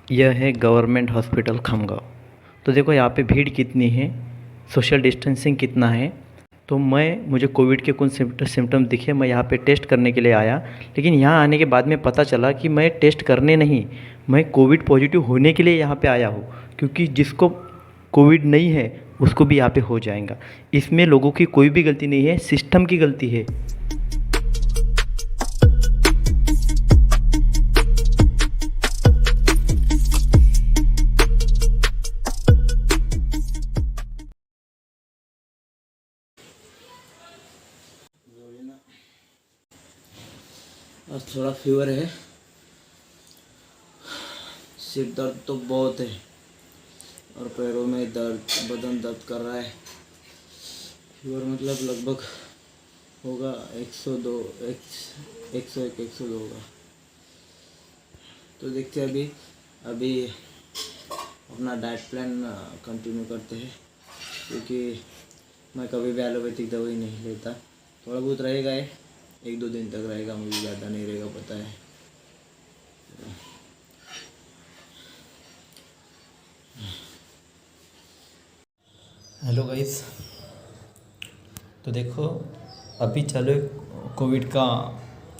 यह है government hospital Khamgaon. तो देखो यहाँ पे भीड़ कितनी है, सोशल डिस्टेंसिंग कितना है। तो मुझे कोविड के कुछ सिम्टम दिखे, मैं यहाँ पे टेस्ट करने के लिए आया। लेकिन यहाँ आने के बाद में पता चला कि मैं टेस्ट करने नहीं, मैं कोविड पॉजिटिव होने के लिए यहाँ पे आया हूँ। क्योंकि जिसको कोविड नहीं है उसको भी यहाँ पे हो जाएगा। इसमें लोगों की कोई भी गलती नहीं है, सिस्टम की गलती है। आज थोड़ा फीवर है, सिर दर्द तो बहुत है और पैरों में दर्द, बदन दर्द कर रहा है। फीवर मतलब लगभग होगा 102, 101, 102 होगा। तो देखते हैं अभी अपना डाइट प्लान कंटिन्यू करते हैं, क्योंकि मैं कभी भी एलोपैथिक दवाई नहीं लेता। थोड़ा बहुत रहेगा, 1-2 दिन तक रहेगा, मुझे ज़्यादा नहीं रहेगा, पता है। हेलो गाइस, तो देखो अभी चलो कोविड का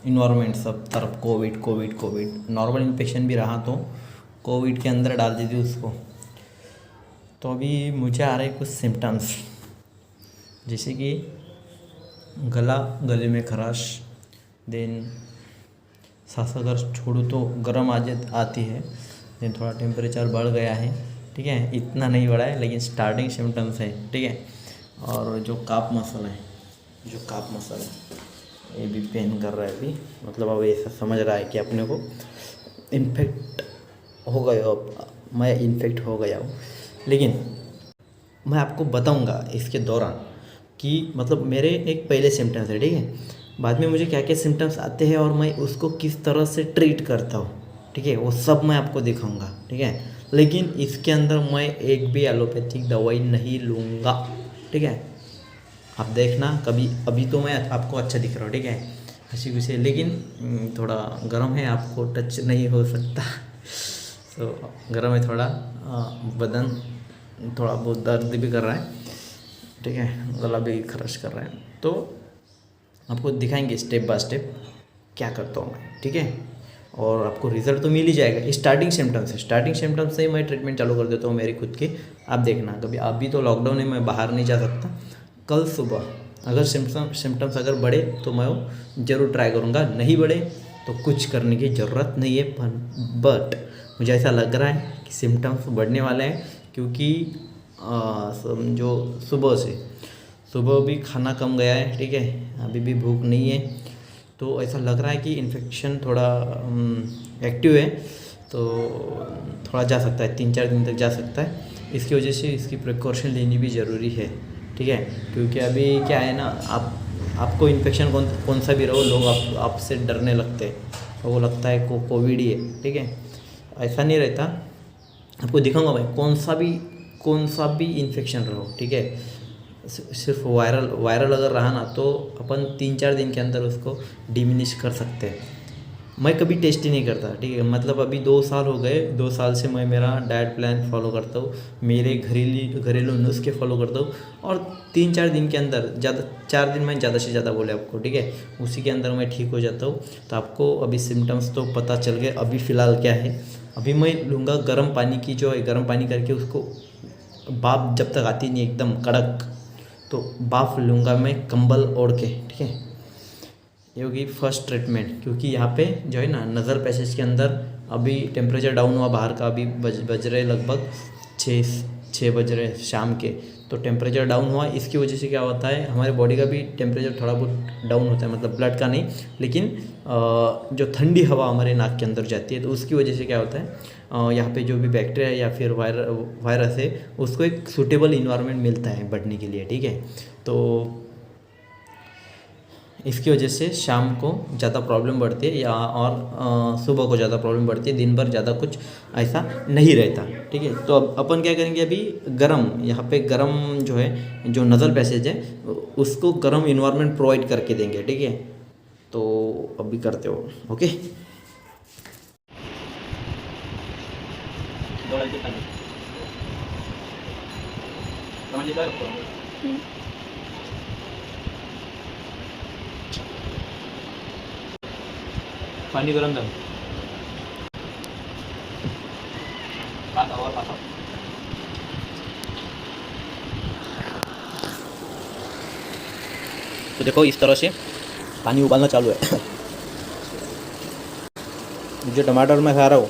इन्वायरमेंट, सब तरफ Covid Covid Covid. Normal infection भी रहा तो कोविड के अंदर डाल दी थी उसको। तो अभी मुझे आ रहे कुछ सिम्टम्स, जैसे कि गले में खराश, देन सांस अगर छोड़ूँ तो गर्म आती है, देन थोड़ा टेम्परेचर बढ़ गया है। ठीक है, इतना नहीं बढ़ा है लेकिन स्टार्टिंग सिम्टम्स है। ठीक है, और जो काफ मसल है, ये भी पेन कर रहा है अभी। मतलब अब ऐसा समझ रहा है कि अपने को इन्फेक्ट हो गया हो, मैं इन्फेक्ट हो गया हूँ। लेकिन मैं आपको बताऊंगा इसके दौरान कि मतलब मेरे एक पहले सिम्टम्स है, ठीक है, बाद में मुझे क्या क्या सिम्टम्स आते हैं और मैं उसको किस तरह से ट्रीट करता हूँ। ठीक है, वो सब मैं आपको दिखाऊंगा। ठीक है, लेकिन इसके अंदर मैं एक भी एलोपैथिक दवाई नहीं लूँगा। ठीक है, आप देखना कभी। अभी तो मैं आपको अच्छा दिख रहा हूँ, ठीक है, हंसी खुशी, लेकिन थोड़ा गर्म है, आपको टच नहीं हो सकता। तो गर्म है थोड़ा, बदन थोड़ा बहुत दर्द भी कर रहा है। ठीक है, गला भी खराश कर रहा है। तो आपको दिखाएंगे स्टेप बाय स्टेप क्या करता हूँ मैं। ठीक है, और आपको रिजल्ट तो मिल ही जाएगा। स्टार्टिंग सिम्टम्स से ही मैं ट्रीटमेंट चालू कर देता हूँ मेरी खुद की। आप देखना कभी, अभी तो लॉकडाउन है, मैं बाहर नहीं जा सकता। कल सुबह अगर सिम्टम्स अगर बढ़े तो मैं वो ज़रूर ट्राई करूँगा, नहीं बढ़े तो कुछ करने की ज़रूरत नहीं है। बट मुझे ऐसा लग रहा है कि सिम्टम्स बढ़ने वाले हैं, क्योंकि जो सुबह भी खाना कम गया है। ठीक है, अभी भी भूख नहीं है, तो ऐसा लग रहा है कि इन्फेक्शन थोड़ा एक्टिव है, तो थोड़ा जा सकता है, 3-4 दिन तक जा सकता है। इसकी वजह से इसकी प्रिकॉशन लेनी भी ज़रूरी है। ठीक है, क्योंकि अभी क्या है ना, आपको इन्फेक्शन कौन सा भी रहो, लोग आपसे डरने लगते हैं, वो लगता है कोविड ही है। ठीक है, ऐसा नहीं रहता। आपको दिखाऊंगा भाई, कौन सा भी इन्फेक्शन रहो। ठीक है, सिर्फ वायरल अगर रहा ना, तो अपन 3-4 दिन के अंदर उसको डिमिनिश कर सकते हैं। मैं कभी टेस्ट ही नहीं करता। ठीक है, मतलब अभी 2 साल हो गए, 2 साल से मैं मेरा डाइट प्लान फॉलो करता हूँ, मेरे घरेलू नुस्खे फॉलो करता हूँ, और 3-4 दिन के अंदर, ज़्यादा 4 दिन में ज़्यादा से ज़्यादा बोले आपको। ठीक है, उसी के अंदर मैं ठीक हो जाता हूँ। तो आपको अभी सिम्टम्स तो पता चल गए। अभी फ़िलहाल क्या है, अभी मैं लूँगा गर्म पानी की, जो है गर्म पानी करके उसको भाप जब तक आती नहीं एकदम कड़क, तो भाप लूँगा मैं कंबल ओढ़ के। ठीक है, ये होगी फर्स्ट ट्रीटमेंट। क्योंकि यहाँ पे जो है ना, नज़र पैसेज के अंदर अभी टेम्परेचर डाउन हुआ बाहर का, अभी बज रहे लगभग 6 बज रहे शाम के। तो टेम्परेचर डाउन हुआ, इसकी वजह से क्या होता है, हमारे बॉडी का भी टेम्परेचर थोड़ा बहुत डाउन होता है, मतलब ब्लड का नहीं, लेकिन जो ठंडी हवा हमारे नाक के अंदर जाती है, तो उसकी वजह से क्या होता है, यहाँ पे जो भी बैक्टीरिया या फिर वायरस है, उसको एक सूटेबल इन्वायरमेंट मिलता है बढ़ने के लिए। ठीक है, तो इसकी वजह से शाम को ज़्यादा प्रॉब्लम बढ़ती है, या और सुबह को ज़्यादा प्रॉब्लम बढ़ती है, दिन भर ज़्यादा कुछ ऐसा नहीं रहता। ठीक है, तो अब अपन क्या करेंगे, अभी गरम, यहाँ पे गरम जो है, जो नज़ल पैसेज है, उसको गरम इन्वायरमेंट प्रोवाइड करके देंगे। ठीक है, तो अभी करते हो, ओके। दौड़ायचे खाली म्हणजे काय पानी गरम झालं पाता तो देखो इस तरह से पानी उबालना चालू है। जो टमाटर मैं खा रहा हूँ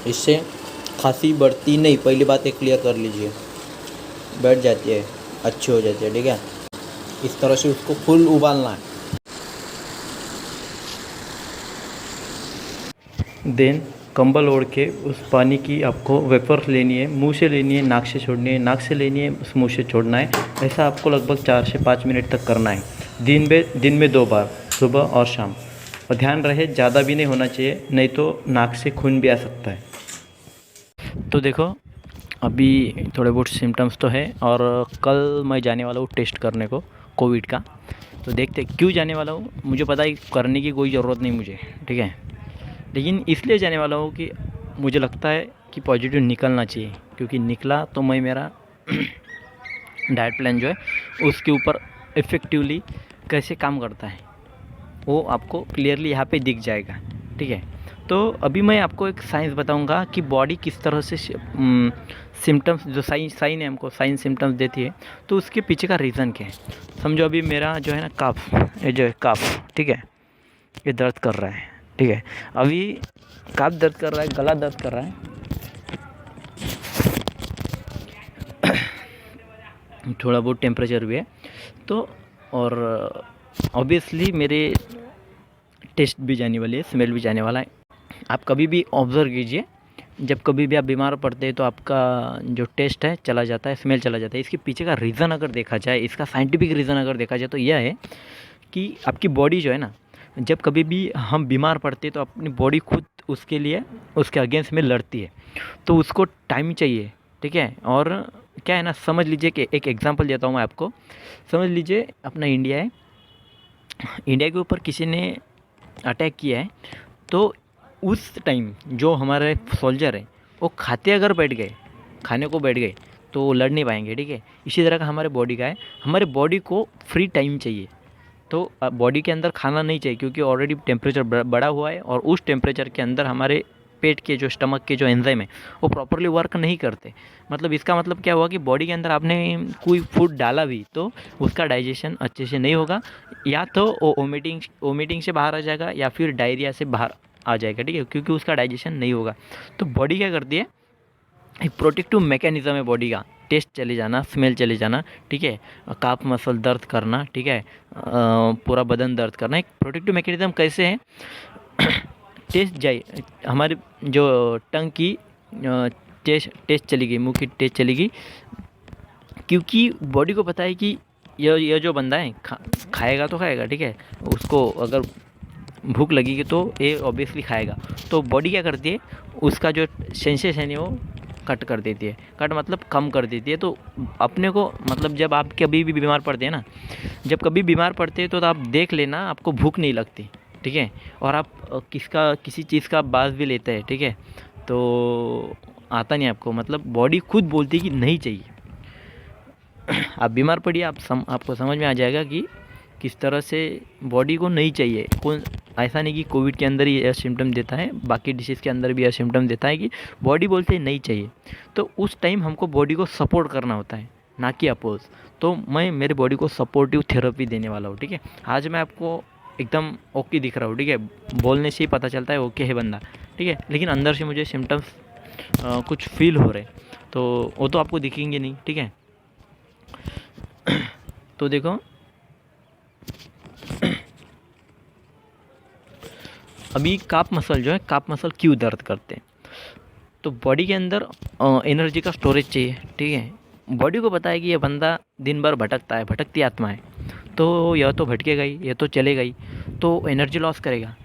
इससे खांसी बढ़ती नहीं, पहली बात एक क्लियर कर लीजिए, बैठ जाती है, अच्छी हो जाती है, ठीक है। इस तरह से उसको फुल उबालना है। देन कंबल ओढ़ के उस पानी की आपको वेपर्स लेनी है, मुंह से लेनी है, नाक से छोड़नी है, नाक से लेनी है, मुंह से छोड़ना है। ऐसा आपको लगभग 4 से 5 मिनट तक करना है, दिन में 2 बार, सुबह और शाम। और ध्यान रहे ज़्यादा भी नहीं होना चाहिए, नहीं तो नाक से खून भी आ सकता है। तो देखो अभी थोड़े बहुत सिम्टम्स तो है, और कल मैं जाने वाला हूँ टेस्ट करने को कोविड का। तो देखते क्यों जाने वाला हूँ, मुझे पता है करने की कोई ज़रूरत नहीं मुझे, ठीक है, लेकिन इसलिए जाने वाला हूँ कि मुझे लगता है कि पॉजिटिव निकलना चाहिए, क्योंकि निकला तो मैं मेरा डाइट प्लान जो है उसके ऊपर इफ़ेक्टिवली कैसे काम करता है वो आपको क्लियरली यहाँ पे दिख जाएगा, ठीक है। तो अभी मैं आपको एक साइंस बताऊंगा कि बॉडी किस तरह से सिम्टम्स जो साइन है हमको साइन सिम्टम्स देती है, तो उसके पीछे का रीज़न क्या है। समझो अभी मेरा जो है ना काफ, ये जो है काफ, ठीक है, ये दर्द कर रहा है, ठीक है, अभी काफ दर्द कर रहा है, गला दर्द कर रहा है, थोड़ा बहुत टेम्परेचर भी है, तो और ऑब्वियसली मेरे टेस्ट भी जाने वाली है, स्मेल भी जाने वाला है। आप कभी भी ऑब्ज़र्व कीजिए, जब कभी भी आप बीमार पड़ते हैं तो आपका जो टेस्ट है चला जाता है, स्मेल चला जाता है। इसके पीछे का रीज़न अगर देखा जाए, इसका साइंटिफिक रीज़न अगर देखा जाए तो यह है कि आपकी बॉडी जो है ना, जब कभी भी हम बीमार पड़ते हैं तो अपनी बॉडी खुद उसके लिए उसके अगेंस्ट में लड़ती है, तो उसको टाइम चाहिए, ठीक है। और क्या है ना, समझ लीजिए कि एक एग्जांपल देता हूँ मैं आपको। समझ लीजिए अपना इंडिया है, इंडिया के ऊपर किसी ने अटैक किया है, तो उस टाइम जो हमारे सोल्जर हैं वो खाने को बैठ गए तो वो लड़ नहीं पाएंगे, ठीक है। इसी तरह का हमारे बॉडी का है, हमारे बॉडी को फ्री टाइम चाहिए, तो बॉडी के अंदर खाना नहीं चाहिए, क्योंकि ऑलरेडी टेम्परेचर बढ़ा हुआ है, और उस टेम्परेचर के अंदर हमारे पेट के जो स्टमक के जो एंजाइम है वो प्रॉपरली वर्क नहीं करते। मतलब इसका मतलब क्या हुआ कि बॉडी के अंदर आपने कोई फूड डाला भी तो उसका डाइजेशन अच्छे से नहीं होगा, या तो वो वोमिटिंग से बाहर आ जाएगा, या फिर डायरिया से बाहर आ जाएगा, ठीक है, क्योंकि उसका डाइजेशन नहीं होगा। तो बॉडी क्या करती है, एक प्रोटेक्टिव मैकेनिज़्म है बॉडी का, टेस्ट चले जाना, स्मेल चले जाना, ठीक है, काफ मसल दर्द करना, ठीक है, पूरा बदन दर्द करना। एक प्रोटेक्टिव मैकेनिज़्म कैसे है, टेस्ट जाए, हमारे जो टंग की टेस्ट चली गई, मुंह की टेस्ट चली गई, क्योंकि बॉडी को पता है कि यह जो बंदा है खाएगा तो खाएगा, ठीक है, उसको अगर भूख लगेगी तो ये ऑब्वियसली खाएगा। तो बॉडी क्या करती है, उसका जो सेंसेशन है वो कट कर देती है, कट मतलब कम कर देती है। तो अपने को मतलब जब आप कभी भी बीमार पड़ते हैं ना, जब कभी बीमार पड़ते हैं तो आप देख लेना आपको भूख नहीं लगती, ठीक है, और आप किसी चीज़ का बास भी लेते हैं, ठीक है, तो आता नहीं आपको, मतलब बॉडी खुद बोलती है कि नहीं चाहिए। आप बीमार पड़िए, आपको समझ में आ जाएगा कि किस तरह से बॉडी को नहीं चाहिए। ऐसा नहीं कि कोविड के अंदर ही यह सिम्टम देता है, बाकी डिसीज़ के अंदर भी यह सिम्टम देता है कि बॉडी बोलते हैं नहीं चाहिए, तो उस टाइम हमको बॉडी को सपोर्ट करना होता है, ना कि अपोज। तो मैं मेरे बॉडी को सपोर्टिव थेरेपी देने वाला हूँ, ठीक है। आज मैं आपको एकदम ओके दिख रहा हूँ, ठीक है, बोलने से ही पता चलता है ओके है बंदा, ठीक है, लेकिन अंदर से मुझे सिम्टम्स कुछ फील हो रहे, तो वो तो आपको दिखेंगे नहीं, ठीक है। तो देखो अभी काफ मसल जो है, काफ मसल क्यों दर्द करते हैं, तो बॉडी के अंदर एनर्जी का स्टोरेज चाहिए, ठीक है। बॉडी को पता है कि ये बंदा दिन भर भटकता है, भटकती आत्मा है, तो यह तो भटकेगा ही, यह तो चलेगा ही, तो एनर्जी लॉस करेगा।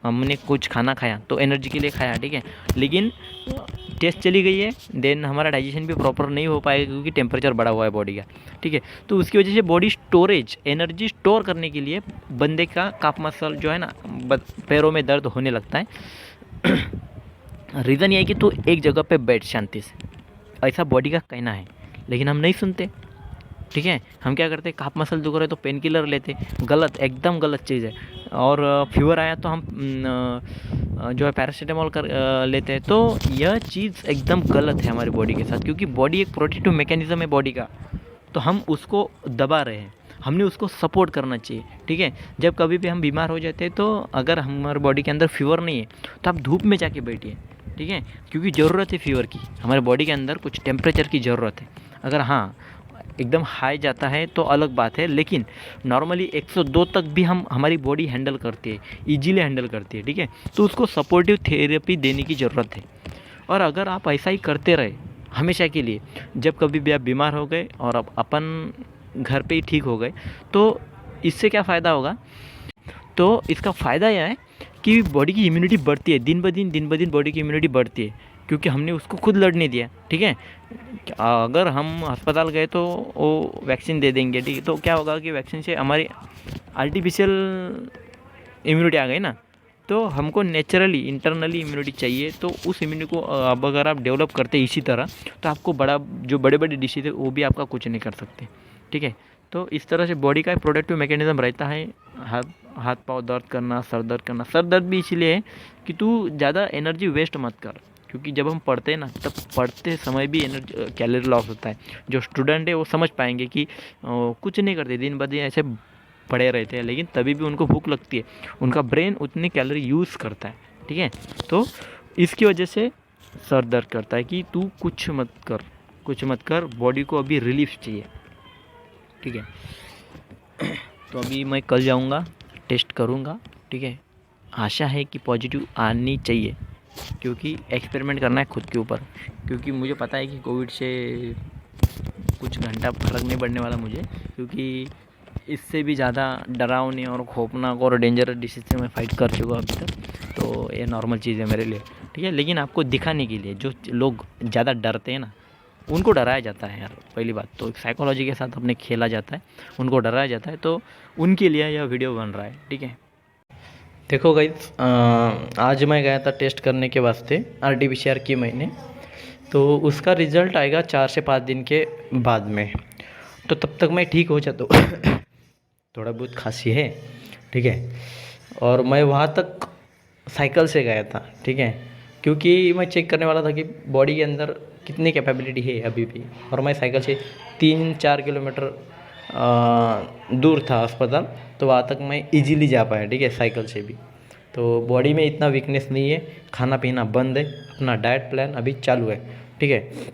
हमने कुछ खाना खाया तो एनर्जी के लिए खाया, ठीक है, लेकिन टेस्ट चली गई है, देन हमारा डाइजेशन भी प्रॉपर नहीं हो पाएगा, क्योंकि टेम्परेचर बढ़ा हुआ है बॉडी का, ठीक है। तो उसकी वजह से बॉडी स्टोरेज, एनर्जी स्टोर करने के लिए बंदे का काफ मसल जो है ना, पैरों में दर्द होने लगता है। रीज़न ये है कि तू एक जगह पे बैठ शांति से, ऐसा बॉडी का कहना है। लेकिन हम नहीं सुनते, ठीक है। हम क्या करते, काफ मसल दुख रहे तो पेन किलर लेते, गलत, एकदम गलत चीज़ है। और फीवर आया तो हम जो है पैरासीटामोल लेते हैं। तो यह चीज़ एकदम गलत है हमारी बॉडी के साथ, क्योंकि बॉडी एक प्रोटेक्टिव मैकेनिज्म है बॉडी का, तो हम उसको दबा रहे हैं, हमने उसको सपोर्ट करना चाहिए, ठीक है। जब कभी भी हम बीमार हो जाते हैं तो अगर हमारे बॉडी के अंदर फीवर नहीं है तो आप धूप में जाके बैठिए, ठीक है, क्योंकि ज़रूरत है फीवर की, हमारे बॉडी के अंदर कुछ टेम्परेचर की ज़रूरत है। अगर हाँ एकदम हाई जाता है तो अलग बात है, लेकिन नॉर्मली 102 तक भी हमारी बॉडी हैंडल करती है, ईजीली हैंडल करती है, ठीक है। तो उसको सपोर्टिव थेरेपी देने की ज़रूरत है। और अगर आप ऐसा ही करते रहे हमेशा के लिए, जब कभी भी आप बीमार हो गए और आप अपन घर पे ही ठीक हो गए, तो इससे क्या फ़ायदा होगा, तो इसका फ़ायदा यह है कि बॉडी की इम्यूनिटी बढ़ती है, दिन ब दिन बॉडी की इम्यूनिटी बढ़ती है, क्योंकि हमने उसको खुद लड़ने दिया, ठीक है। अगर हम अस्पताल गए तो वो वैक्सीन दे देंगे, ठीक है, तो क्या होगा कि वैक्सीन से हमारी आर्टिफिशियल इम्यूनिटी आ गई ना, तो हमको नेचुरली इंटरनली इम्यूनिटी चाहिए। तो उस इम्यूनिटी को अब अगर आप डेवलप करते इसी तरह, तो आपको जो बड़े बड़े डिसीज है वो भी आपका कुछ नहीं कर सकते, ठीक है। तो इस तरह से बॉडी का एक प्रोडक्टिव मैकेनिज्म रहता है। हाथ पाँव दर्द करना, सर दर्द भी इसलिए है कि तू ज़्यादा एनर्जी वेस्ट मत कर, क्योंकि जब हम पढ़ते हैं ना, तब पढ़ते समय भी एनर्जी कैलोरी लॉस होता है। जो स्टूडेंट है वो समझ पाएंगे कि कुछ नहीं करते, दिन ब दिन ऐसे पड़े रहते हैं, लेकिन तभी भी उनको भूख लगती है, उनका ब्रेन उतनी कैलोरी यूज़ करता है, ठीक है। तो इसकी वजह से सर दर्द करता है कि तू कुछ मत कर, बॉडी को अभी रिलीफ चाहिए, ठीक है। तो अभी मैं कल जाऊंगा, टेस्ट करूंगा, ठीक है। आशा है कि पॉजिटिव आनी चाहिए, क्योंकि एक्सपेरिमेंट करना है खुद के ऊपर, क्योंकि मुझे पता है कि कोविड से कुछ घंटा फर्क नहीं पड़ने वाला मुझे, क्योंकि इससे भी ज़्यादा डरावनी और खौफनाक और डेंजरस डिसीज से मैं फाइट कर चुका अभी तक, तो ये नॉर्मल चीज़ है मेरे लिए, ठीक है। लेकिन आपको दिखाने के लिए जो लोग ज़्यादा डरते हैं ना, उनको डराया जाता है यार, पहली बात तो साइकोलॉजी के साथ अपने खेला जाता है, उनको डराया जाता है, तो उनके लिए यह वीडियो बन रहा है, ठीक है। देखो गाइस, आज मैं गया था टेस्ट करने के वास्ते RT-PCR की मैंने, तो उसका रिज़ल्ट आएगा 4 से 5 दिन के बाद में, तो तब तक मैं ठीक हो जाता हूँ। थोड़ा बहुत खांसी है, ठीक है। और मैं वहाँ तक साइकिल से गया था, ठीक है, क्योंकि मैं चेक करने वाला था कि बॉडी के अंदर कितनी कैपेबिलिटी है अभी भी। और मैं साइकिल से 3-4 किलोमीटर दूर था अस्पताल, तो वहाँ तक मैं इजीली जा पाया, ठीक है, साइकिल से भी। तो बॉडी में इतना वीकनेस नहीं है, खाना पीना बंद है, अपना डाइट प्लान अभी चालू है, ठीक है।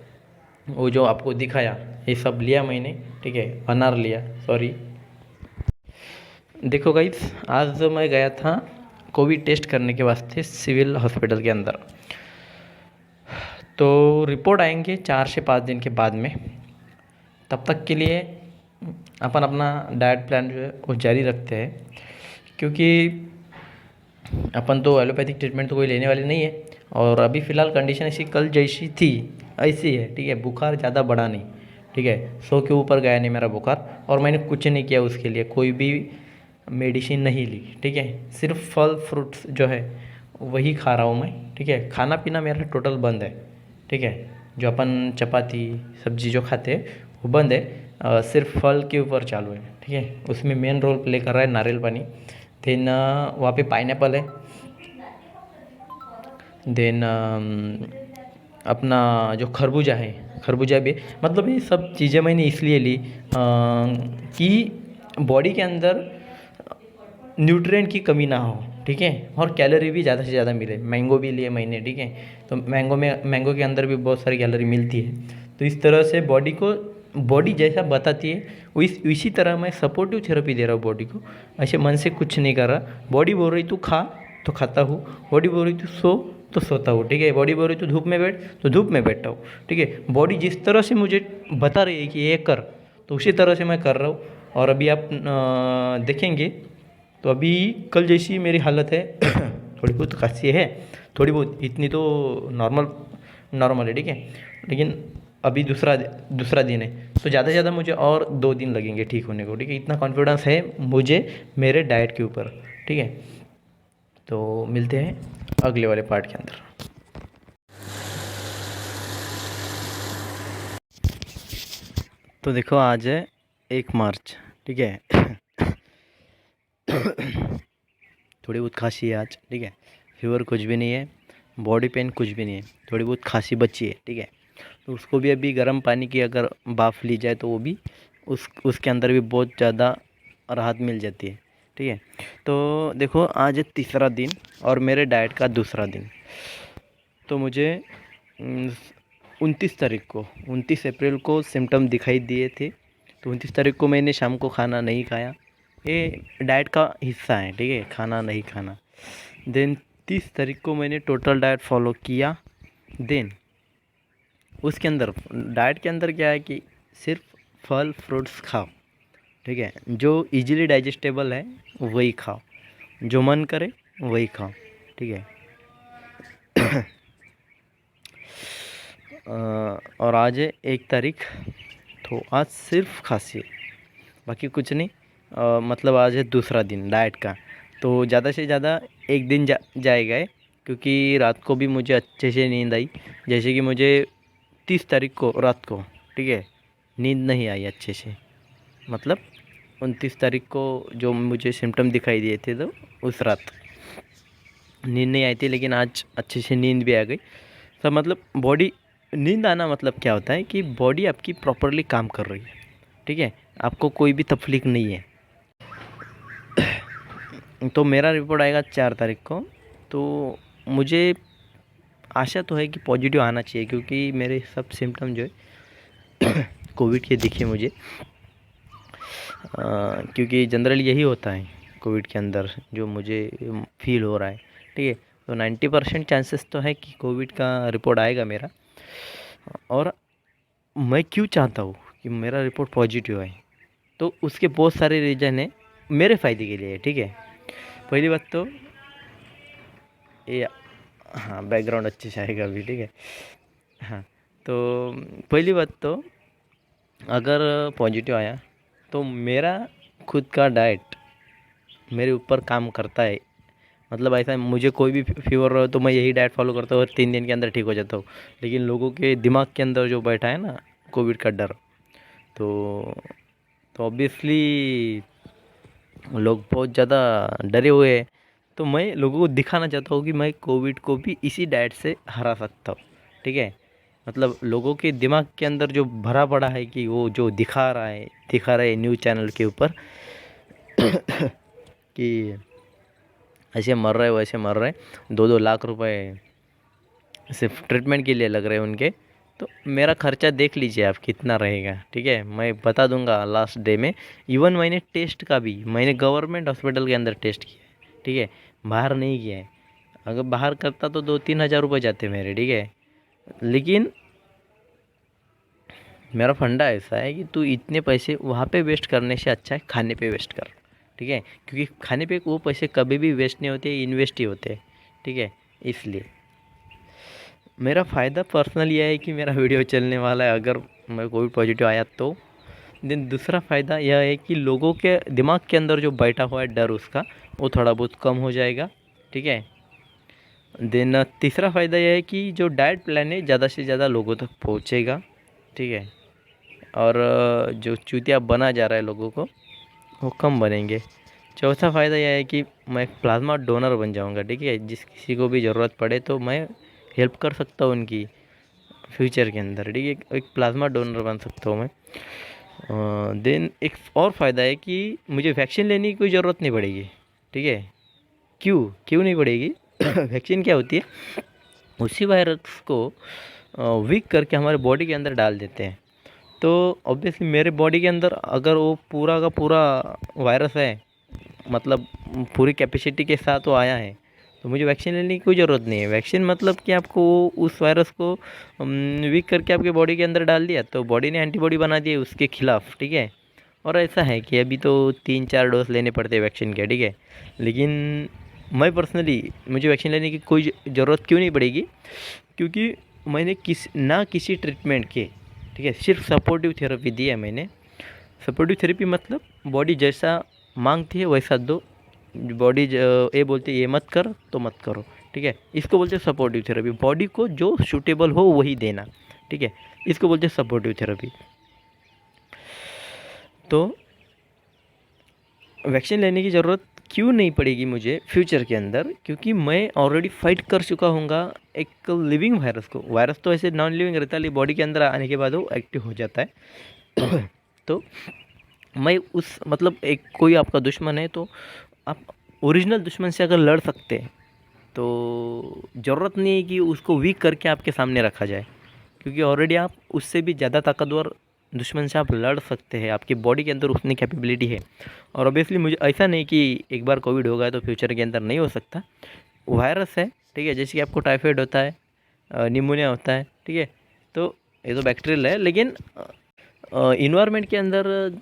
वो जो आपको दिखाया ये सब लिया मैंने, ठीक है, अनार लिया, सॉरी। देखो गाइस, आज मैं गया था कोविड टेस्ट करने के वास्ते सिविल हॉस्पिटल के अंदर, तो रिपोर्ट आएंगे 4 से 5 दिन के बाद में। तब तक के लिए अपन अपना डाइट प्लान जो है वो जारी रखते हैं, क्योंकि अपन तो एलोपैथिक ट्रीटमेंट तो कोई लेने वाले नहीं है। और अभी फ़िलहाल कंडीशन ऐसी कल जैसी थी ऐसी है, ठीक है। बुखार ज़्यादा बढ़ा नहीं, ठीक है, 100 के ऊपर गया नहीं मेरा बुखार, और मैंने कुछ नहीं किया उसके लिए, कोई भी मेडिसिन नहीं ली, ठीक है। सिर्फ फल फ्रूट्स जो है वही खा रहा हूँ मैं, ठीक है। खाना पीना मेरा टोटल बंद है, ठीक है। जो अपन चपाती सब्जी जो खाते हैं वो बंद है, सिर्फ फल के ऊपर चालू है, ठीक है। उसमें मेन रोल प्ले कर रहा है नारियल पानी, देन वहाँ पे पाइनएप्पल है, देन अपना जो खरबूजा है, खरबूजा भी, मतलब ये सब चीज़ें मैंने इसलिए ली कि बॉडी के अंदर न्यूट्रिएंट की कमी ना हो, ठीक है, और कैलोरी भी ज़्यादा से ज़्यादा मिले। मैंगो भी लिए मैंने, ठीक है, तो मैंगो के अंदर भी बहुत सारी कैलोरी मिलती है। तो इस तरह से बॉडी जैसा बताती है वो इसी तरह मैं सपोर्टिव थेरेपी दे रहा हूँ बॉडी को, ऐसे मन से कुछ नहीं कर रहा। बॉडी बोल रही तू खा तो खाता हूँ, बॉडी बोल रही तू सो तो सोता हूँ, ठीक है, बॉडी बोल रही तू धूप में बैठ तो धूप में बैठता हूँ, ठीक है। बॉडी जिस तरह से मुझे बता रही है कि ये कर, तो उसी तरह से मैं कर रहा हूँ। और अभी आप देखेंगे तो अभी कल जैसी मेरी हालत है। थोड़ी बहुत खांसी है, थोड़ी बहुत, इतनी तो नॉर्मल है, ठीक है। लेकिन अभी दूसरा दिन है, तो ज़्यादा से ज़्यादा मुझे और 2 दिन लगेंगे ठीक होने को, ठीक है। इतना कॉन्फिडेंस है मुझे मेरे डाइट के ऊपर, ठीक है। तो मिलते हैं अगले वाले पार्ट के अंदर। तो देखो आज है 1 मार्च, ठीक है। थोड़ी बहुत खांसी है आज, ठीक है। फीवर कुछ भी नहीं है, बॉडी पेन कुछ भी नहीं है, थोड़ी बहुत खांसी बची है, ठीक है। तो उसको भी अभी गर्म पानी की अगर भाप ली जाए तो वो भी उसके अंदर भी बहुत ज़्यादा राहत मिल जाती है, ठीक है। तो देखो आज है तीसरा दिन और मेरे डाइट का दूसरा दिन। तो मुझे 29 अप्रैल को सिम्टम दिखाई दिए थे। तो 29 तारीख को मैंने शाम को खाना नहीं खाया, ये डाइट का हिस्सा है, ठीक है, खाना नहीं खाना। देन 30 तारीख को मैंने टोटल डाइट फॉलो किया। देन उसके अंदर डाइट के अंदर क्या है कि सिर्फ फल फ्रूट्स खाओ, ठीक है, जो इजीली डाइजेस्टेबल है वही खाओ, जो मन करे वही खाओ, ठीक है। और आज है 1 तारीख, तो आज सिर्फ खांसी है, बाकी कुछ नहीं। मतलब आज है दूसरा दिन डाइट का, तो ज़्यादा से ज़्यादा एक दिन जाएगा है, क्योंकि रात को भी मुझे अच्छे से नींद आई। जैसे कि मुझे 30 तारीख को रात को, ठीक है, नींद नहीं आई अच्छे से। मतलब 29 तारीख को जो मुझे सिम्टम दिखाई दिए थे तो उस रात नींद नहीं आई थी, लेकिन आज अच्छे से नींद भी आ गई। सब मतलब बॉडी, नींद आना मतलब क्या होता है कि बॉडी आपकी प्रॉपरली काम कर रही है, ठीक है, आपको कोई भी तकलीफ नहीं है। तो मेरा रिपोर्ट आएगा 4 तारीख को। तो मुझे आशा तो है कि पॉजिटिव आना चाहिए, क्योंकि मेरे सब सिम्टम जो है कोविड के दिखे मुझे। क्योंकि जनरली यही होता है कोविड के अंदर जो मुझे फील हो रहा है, ठीक है। तो 90% चांसेस तो है कि कोविड का रिपोर्ट आएगा मेरा। और मैं क्यों चाहता हूँ कि मेरा रिपोर्ट पॉजिटिव आए, तो उसके बहुत सारे रीज़न है मेरे फ़ायदे के लिए, ठीक है। पहली बात तो ये, हाँ बैकग्राउंड अच्छे से आएगा अभी, ठीक है। हाँ, तो पहली बात तो अगर पॉजिटिव आया तो मेरा खुद का डाइट मेरे ऊपर काम करता है। मतलब ऐसा मुझे कोई भी फीवर हो तो मैं यही डाइट फॉलो करता हूँ और 3 दिन के अंदर ठीक हो जाता हूँ। लेकिन लोगों के दिमाग के अंदर जो बैठा है ना कोविड का डर, तो ऑब्वियसली लोग बहुत ज़्यादा डरे हुए हैं। तो मैं लोगों को दिखाना चाहता हूँ कि मैं कोविड को भी इसी डाइट से हरा सकता हूँ, ठीक है। मतलब लोगों के दिमाग के अंदर जो भरा पड़ा है कि वो जो दिखा रहा है न्यूज़ चैनल के ऊपर कि ऐसे मर रहे वैसे मर रहे, 2-2 लाख रुपए सिर्फ ट्रीटमेंट के लिए लग रहे हैं उनके। तो मेरा खर्चा देख लीजिए आप कितना रहेगा, ठीक है, मैं बता दूंगा लास्ट डे में। इवन मैंने टेस्ट का भी मैंने गवर्नमेंट हॉस्पिटल के अंदर टेस्ट किया है, ठीक है, बाहर नहीं किया है। अगर बाहर करता तो 2-3 हज़ार रुपये जाते मेरे, ठीक है। लेकिन मेरा फंडा ऐसा है कि तू इतने पैसे वहाँ पे वेस्ट करने से अच्छा है खाने पे वेस्ट कर, ठीक है, क्योंकि खाने पे वो पैसे कभी भी वेस्ट नहीं होते, इन्वेस्ट ही होते हैं, ठीक है। इसलिए मेरा फ़ायदा पर्सनल ये है कि मेरा वीडियो चलने वाला है अगर मैं कोविड पॉजिटिव आया तो। देन दूसरा फ़ायदा यह है कि लोगों के दिमाग के अंदर जो बैठा हुआ है डर उसका, वो थोड़ा बहुत कम हो जाएगा, ठीक है। देन तीसरा फ़ायदा यह है कि जो डाइट प्लान है ज़्यादा से ज़्यादा लोगों तक पहुँचेगा, ठीक है। और जो चूतिया बना जा रहा है लोगों को वो कम बनेंगे। चौथा फ़ायदा यह है कि मैं एक प्लाज्मा डोनर बन जाऊंगा, ठीक है, जिस किसी को भी ज़रूरत पड़े तो मैं हेल्प कर सकता हूँ उनकी फ्यूचर के अंदर, ठीक है, एक प्लाज्मा डोनर बन सकता हूँ मैं। देन एक और फ़ायदा है कि मुझे वैक्सीन लेने की कोई ज़रूरत नहीं पड़ेगी, ठीक है। क्यों नहीं पड़ेगी वैक्सीन क्या होती है, उसी वायरस को वीक करके हमारे बॉडी के अंदर डाल देते हैं। तो ऑब्वियसली मेरे बॉडी के अंदर अगर वो पूरा का पूरा वायरस है, मतलब पूरी कैपेसिटी के साथ वो आया है, तो मुझे वैक्सीन लेने की कोई ज़रूरत नहीं है। वैक्सीन मतलब कि आपको उस वायरस को वीक करके आपके बॉडी के अंदर डाल दिया तो बॉडी ने एंटीबॉडी बना दी उसके खिलाफ, ठीक है। और ऐसा है कि अभी तो 3-4 डोज लेने पड़ते हैं वैक्सीन के, ठीक है। लेकिन मैं पर्सनली मुझे वैक्सीन लेने की कोई ज़रूरत क्यों नहीं पड़ेगी, क्योंकि मैंने किसी ट्रीटमेंट के, ठीक है, सिर्फ सपोर्टिव थेरेपी दी है मैंने। सपोर्टिव थेरेपी मतलब बॉडी जैसा मांगती है वैसा दो, बॉडी ये बोलती है ये मत कर तो मत करो, ठीक है, इसको बोलते हैं सपोर्टिव थेरेपी। बॉडी को जो सूटेबल हो वही देना, ठीक है, इसको बोलते हैं सपोर्टिव थेरेपी। तो वैक्सीन लेने की ज़रूरत क्यों नहीं पड़ेगी मुझे फ्यूचर के अंदर, क्योंकि मैं ऑलरेडी फाइट कर चुका हूँगा एक लिविंग वायरस को। वायरस तो ऐसे नॉन लिविंग रहता है, बॉडी के अंदर आने के बाद वो एक्टिव हो जाता है। तो मैं उस मतलब एक कोई आपका दुश्मन है तो आप ओरिजिनल दुश्मन से अगर लड़ सकते हैं तो ज़रूरत नहीं है कि उसको वीक करके आपके सामने रखा जाए, क्योंकि ऑलरेडी आप उससे भी ज़्यादा ताकतवर दुश्मन से आप लड़ सकते हैं, आपकी बॉडी के अंदर उतनी कैपेबिलिटी है। और ऑब्वियसली मुझे ऐसा नहीं कि एक बार कोविड हो गया तो फ्यूचर के अंदर नहीं हो सकता। वायरस है, ठीक है, जैसे कि आपको टाइफाइड होता है, निमोनिया होता है, ठीक है, तो ये तो बैक्टीरियल है, लेकिन इन्वायरमेंट के अंदर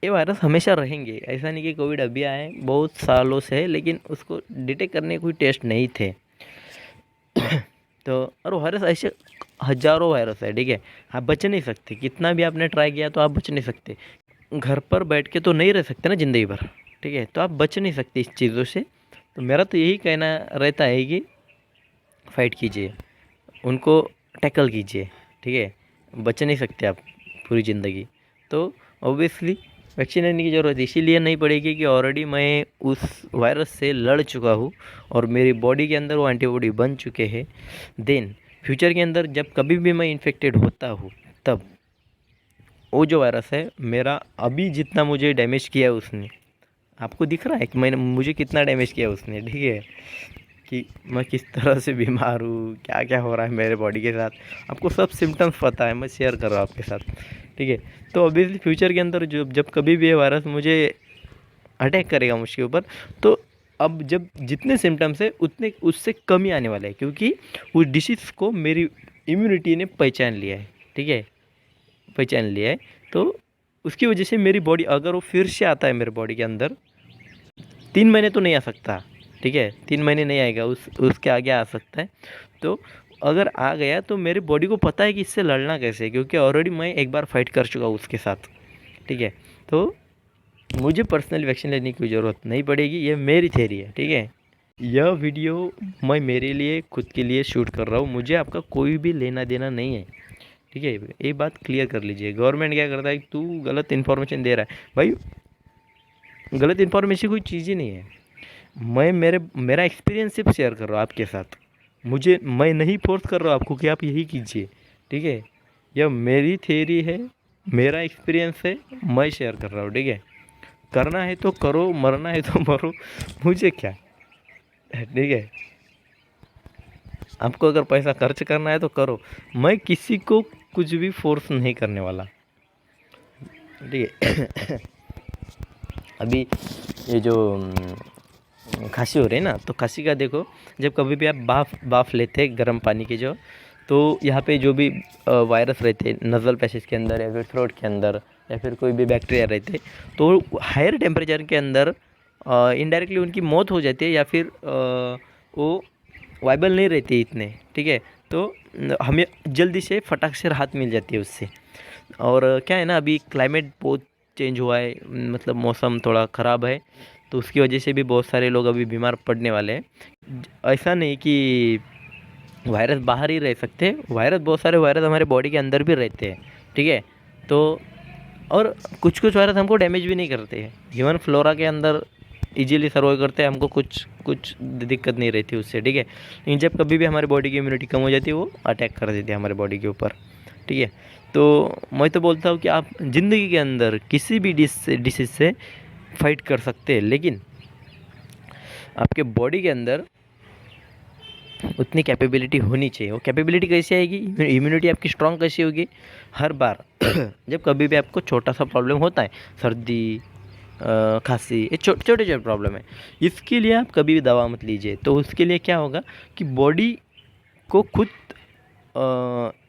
ये वायरस हमेशा रहेंगे। ऐसा नहीं कि कोविड अभी आए, बहुत सालों से है, लेकिन उसको डिटेक्ट करने के कोई टेस्ट नहीं थे। तो और वायरस ऐसे हज़ारों वायरस है, ठीक है, आप बच नहीं सकते, कितना भी आपने ट्राई किया तो आप बच नहीं सकते। घर पर बैठ के तो नहीं रह सकते ना ज़िंदगी भर, ठीक है, तो आप बच नहीं सकते इस चीज़ों से। तो मेरा तो यही कहना रहता है कि फाइट कीजिए, उनको टैकल कीजिए, ठीक है, बच नहीं सकते आप पूरी ज़िंदगी। तो ऑब्वियसली वैक्सीन लेने की ज़रूरत इसीलिए नहीं पड़ेगी कि ऑलरेडी मैं उस वायरस से लड़ चुका हूँ और मेरी बॉडी के अंदर वो एंटीबॉडी बन चुके हैं। देन फ्यूचर के अंदर जब कभी भी मैं इन्फेक्टेड होता हूँ, तब वो जो वायरस है मेरा अभी जितना मुझे डैमेज किया है उसने, आपको दिख रहा है कि मैंने मुझे कितना डैमेज किया उसने, ठीक है, कि मैं किस तरह से बीमार हूँ, क्या क्या हो रहा है मेरे बॉडी के साथ, आपको सब सिम्टम्स पता है, मैं शेयर कर रहा हूँ आपके साथ, ठीक है। तो ऑब्वियसली फ्यूचर के अंदर जब कभी भी ये वायरस मुझे अटैक करेगा मुझके ऊपर, तो अब जब जितने सिम्टम्स है उतने उससे कम ही आने वाला है, क्योंकि उस डिसीज़ को मेरी इम्यूनिटी ने पहचान लिया है, ठीक है, पहचान लिया है। तो उसकी वजह से मेरी बॉडी, अगर वो फिर से आता है मेरे बॉडी के अंदर, 3 महीने तो नहीं आ सकता, ठीक है, 3 महीने नहीं आएगा, उसके आगे आ सकता है। तो अगर आ गया तो मेरी बॉडी को पता है कि इससे लड़ना कैसे है, क्योंकि ऑलरेडी मैं एक बार फाइट कर चुका हूँ उसके साथ, ठीक है। तो मुझे पर्सनली वैक्सीन लेने की ज़रूरत नहीं पड़ेगी, ये मेरी थ्योरी है, ठीक है। यह वीडियो मैं मेरे लिए खुद के लिए शूट कर रहा हूँ, मुझे आपका कोई भी लेना देना नहीं है, ठीक है, ये बात क्लियर कर लीजिए। गवर्नमेंट क्या करता है, तू गलत इन्फॉर्मेशन दे रहा है, भाई गलत इन्फॉर्मेशन कोई चीज़ ही नहीं है। मैं मेरा एक्सपीरियंस सिर्फ शेयर कर रहा हूँ आपके साथ, मैं नहीं फोर्स कर रहा हूँ आपको कि आप यही कीजिए, ठीक है, यह मेरी थ्योरी है, मेरा एक्सपीरियंस है, मैं शेयर कर रहा हूँ, ठीक है। करना है तो करो, मरना है तो मरो, मुझे क्या, ठीक है। आपको अगर पैसा खर्च करना है तो करो, मैं किसी को कुछ भी फोर्स नहीं करने वाला, ठीक है। अभी ये जो खांसी हो रही है ना, तो खांसी का देखो, जब कभी भी आप बाफ लेते हैं गर्म पानी के, जो तो यहाँ पे जो भी वायरस रहते हैं नज़ल पैसेज के अंदर या फिर थ्रोट के अंदर या फिर कोई भी बैक्टीरिया रहते, तो हायर टेम्परेचर के अंदर इनडायरेक्टली उनकी मौत हो जाती है, या फिर वो वाइबल नहीं रहती इतने, ठीक है। तो हमें जल्दी से फटाक से राहत मिल जाती है उससे। और क्या है ना, अभी क्लाइमेट बहुत चेंज हुआ है, मतलब मौसम थोड़ा ख़राब है, तो उसकी वजह से भी बहुत सारे लोग अभी बीमार पड़ने वाले हैं। ऐसा नहीं कि वायरस बाहर ही रह सकते, बहुत सारे वायरस हमारे बॉडी के अंदर भी रहते हैं, ठीक है। तो और कुछ वायरस हमको डैमेज भी नहीं करते हैं, ह्यूमन फ्लोरा के अंदर इजीली सर्वाइव करते हैं, हमको कुछ दिक्कत नहीं रहती उससे, ठीक है। लेकिन जब कभी भी हमारी बॉडी की इम्यूनिटी कम हो जाती है, वो अटैक कर देती है हमारे बॉडी के ऊपर, ठीक है। तो मैं तो बोलता हूँ कि आप ज़िंदगी के अंदर किसी भी डिसीज़ से फाइट कर सकते हैं, लेकिन आपके बॉडी के अंदर उतनी कैपेबिलिटी होनी चाहिए। वो कैपेबिलिटी कैसे आएगी, इम्यूनिटी आपकी स्ट्रांग कैसे होगी, हर बार जब कभी भी आपको छोटा सा प्रॉब्लम होता है, सर्दी खांसी, ये छोटे प्रॉब्लम है, इसके लिए आप कभी भी दवा मत लीजिए। तो उसके लिए क्या होगा कि बॉडी को खुद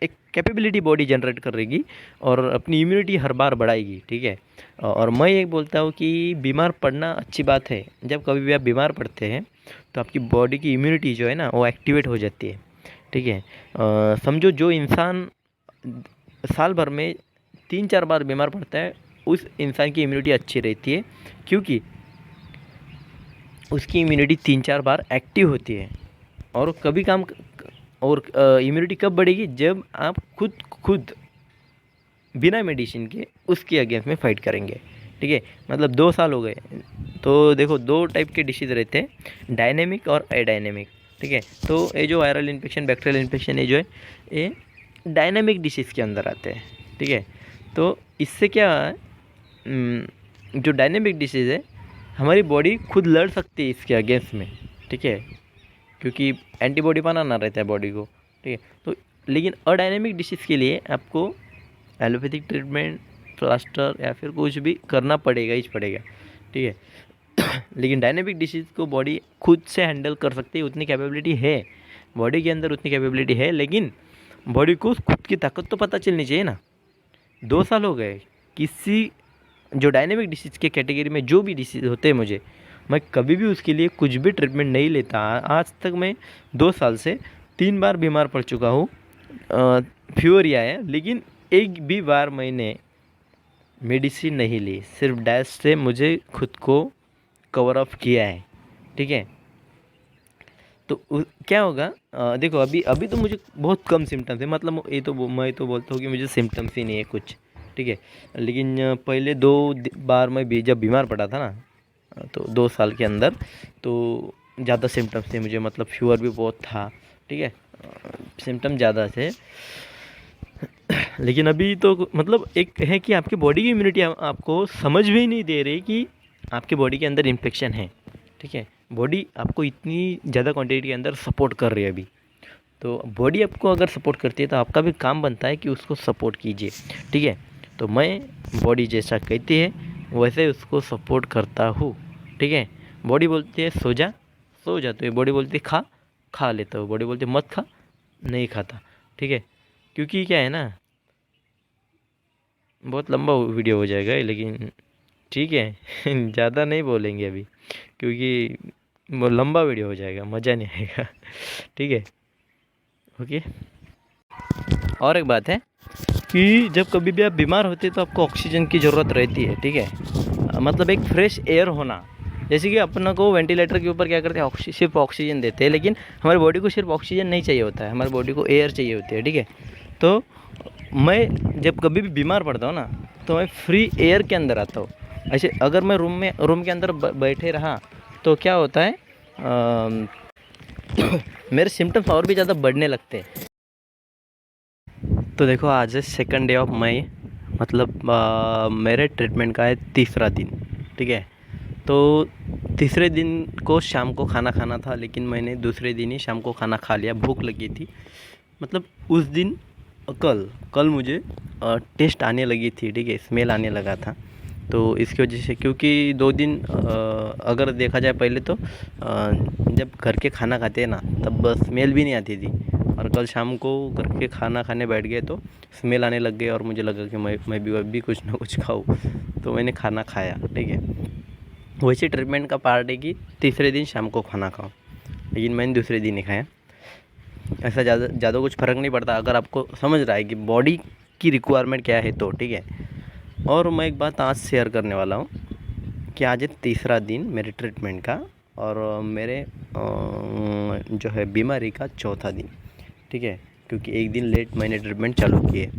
एक कैपेबिलिटी बॉडी जनरेट करेगी और अपनी इम्यूनिटी हर बार बढ़ाएगी, ठीक है। और मैं ये बोलता हूँ कि बीमार पड़ना अच्छी बात है, जब कभी भी आप बीमार पड़ते हैं तो आपकी बॉडी की इम्यूनिटी जो है ना, वो एक्टिवेट हो जाती है, ठीक है। समझो जो इंसान साल भर में 3-4 बार बीमार पड़ता है, उस इंसान की इम्यूनिटी अच्छी रहती है, क्योंकि उसकी इम्यूनिटी 3-4 बार एक्टिव होती है। और कभी काम और इम्यूनिटी कब बढ़ेगी, जब आप खुद बिना मेडिसिन के उसके अगेंस्ट में फाइट करेंगे। ठीक है, मतलब 2 साल हो गए। तो देखो 2 टाइप के डिसीज़ रहते हैं, डायनेमिक और अडायनेमिक। ठीक है, तो ये जो वायरल इन्फेक्शन, बैक्टीरियल इन्फेक्शन, ये जो है ये डायनेमिक डिसीज़ के अंदर आते हैं। ठीक है, तो इससे क्या है, जो डायनेमिक डिसीज़ है हमारी बॉडी खुद लड़ सकती है इसके अगेंस्ट में। ठीक है, क्योंकि एंटीबॉडी बनाना रहता है बॉडी को। ठीक है, तो लेकिन अडायनेमिक डिसीज़ के लिए आपको एलोपैथिक ट्रीटमेंट, प्लास्टर या फिर कुछ भी करना पड़ेगा ही पड़ेगा। ठीक है लेकिन डायनेमिक डिसीज़ को बॉडी खुद से हैंडल कर सकती है, उतनी कैपेबिलिटी है बॉडी के अंदर, उतनी कैपेबिलिटी है। लेकिन बॉडी को खुद की ताकत तो पता चलनी चाहिए ना। 2 साल हो गए, किसी जो डायनेमिक डिसीज़ के कैटेगरी में जो भी डिसीज़ होते हैं मुझे, मैं कभी भी उसके लिए कुछ भी ट्रीटमेंट नहीं लेता। आज तक मैं 2 साल से 3 बार बीमार पड़ चुका हूँ, फीवर ही आया, लेकिन एक भी बार मैंने मेडिसिन नहीं ली। सिर्फ डाइट से मुझे खुद को कवर अप किया है। ठीक है, तो क्या होगा, देखो अभी तो मुझे बहुत कम सिम्टम्स है, मतलब ये तो मैं तो बोलता हूँ कि मुझे सिम्टम्स ही नहीं है कुछ। ठीक है, लेकिन पहले 2 बार मैं जब बीमार पड़ा था ना, तो 2 साल के अंदर तो ज़्यादा सिम्टम्स थे मुझे, मतलब फीवर भी बहुत था। ठीक है, सिम्टम ज़्यादा थे। लेकिन अभी तो मतलब एक है कि आपकी बॉडी की इम्यूनिटी आपको समझ भी नहीं दे रही कि आपके बॉडी के अंदर इन्फेक्शन है। ठीक है, बॉडी आपको इतनी ज़्यादा क्वांटिटी के अंदर सपोर्ट कर रही है अभी। तो बॉडी आपको अगर सपोर्ट करती है तो आपका भी काम बनता है कि उसको सपोर्ट कीजिए। ठीक है, तो मैं बॉडी जैसा कहती है वैसे उसको सपोर्ट करता हूँ। ठीक है, बॉडी बोलती है सो जा, सो जाते हुए, बॉडी बोलती है खा, खा लेता हूँ, बॉडी बोलती है मत खा, नहीं खाता। ठीक है, क्योंकि क्या है ना, बहुत लंबा वीडियो हो जाएगा लेकिन ठीक है ज़्यादा नहीं बोलेंगे अभी, क्योंकि वो लंबा वीडियो हो जाएगा, मज़ा नहीं आएगा। ठीक है, ओके। और एक बात है कि जब कभी भी आप बीमार होते हैं तो आपको ऑक्सीजन की ज़रूरत रहती है। ठीक है, मतलब एक फ्रेश एयर होना, जैसे कि अपना को वेंटिलेटर के ऊपर क्या करते हैं, सिर्फ ऑक्सीजन देते हैं, लेकिन हमारी बॉडी को सिर्फ ऑक्सीजन नहीं चाहिए होता है, हमारी बॉडी को एयर चाहिए होती है। ठीक है, तो मैं जब कभी भी बीमार पड़ता हूँ ना तो मैं फ्री एयर के अंदर आता हूँ। ऐसे अगर मैं रूम के अंदर बैठे रहा तो क्या होता है, मेरे सिम्टम्स और भी ज़्यादा बढ़ने लगते हैं। तो देखो आज है 2nd डे ऑफ मई, मतलब मेरे ट्रीटमेंट का है 3रा दिन। ठीक है, तो 3रे दिन को शाम को खाना खाना था, लेकिन मैंने 2रे दिन ही शाम को खाना खा लिया, भूख लगी थी। मतलब उस दिन कल मुझे टेस्ट आने लगी थी। ठीक है, स्मेल आने लगा था, तो इसकी वजह से, क्योंकि 2 दिन अगर देखा जाए पहले तो जब घर के खाना खाते हैं ना तब स्मेल भी नहीं आती थी, और कल शाम को घर के खाना खाने बैठ गए तो स्मेल आने लग गई और मुझे लगा कि मैं भी अभी कुछ ना कुछ खाऊँ, तो मैंने खाना खाया। ठीक है, वैसे ट्रीटमेंट का पार्ट है कि 3रे दिन शाम को खाना खाओ, लेकिन मैंने 2रे दिन ही खाया। ऐसा ज़्यादा कुछ फ़र्क नहीं पड़ता अगर आपको समझ रहा है कि बॉडी की रिक्वायरमेंट क्या है तो। ठीक है, और मैं एक बात आज शेयर करने वाला हूँ कि आज है 3रा दिन मेरे ट्रीटमेंट का, और मेरे जो है बीमारी का 4था दिन। ठीक है, क्योंकि एक दिन लेट मैंने ट्रीटमेंट चालू किए,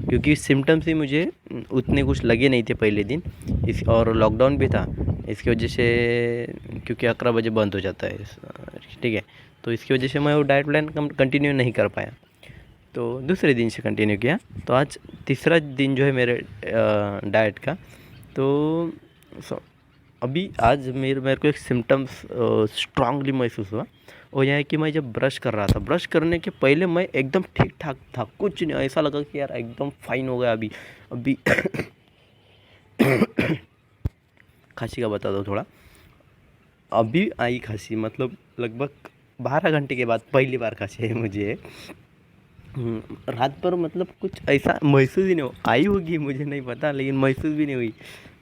क्योंकि सिम्टम्स ही मुझे उतने कुछ लगे नहीं थे पहले दिन, और लॉकडाउन भी था, इसकी वजह से, क्योंकि 11 बजे बंद हो जाता है। ठीक है, तो इसकी वजह से मैं वो डाइट प्लान कंटिन्यू नहीं कर पाया, तो 2रे दिन से कंटिन्यू किया। तो आज 3रा दिन जो है मेरे डाइट का। तो अभी आज मेरे को एक सिम्टम्स स्ट्रांगली महसूस हुआ, और यह है कि मैं जब ब्रश कर रहा था, ब्रश करने के पहले मैं एकदम ठीक ठाक था, कुछ नहीं, ऐसा लगा कि यार एकदम फाइन हो गया अभी खांसी का बता दो थोड़ा, अभी आई खांसी, मतलब लगभग 12 घंटे के बाद पहली बार खांसी है मुझे। रात पर मतलब कुछ ऐसा महसूस ही नहीं हो, आई होगी मुझे नहीं पता, लेकिन महसूस भी नहीं हुई,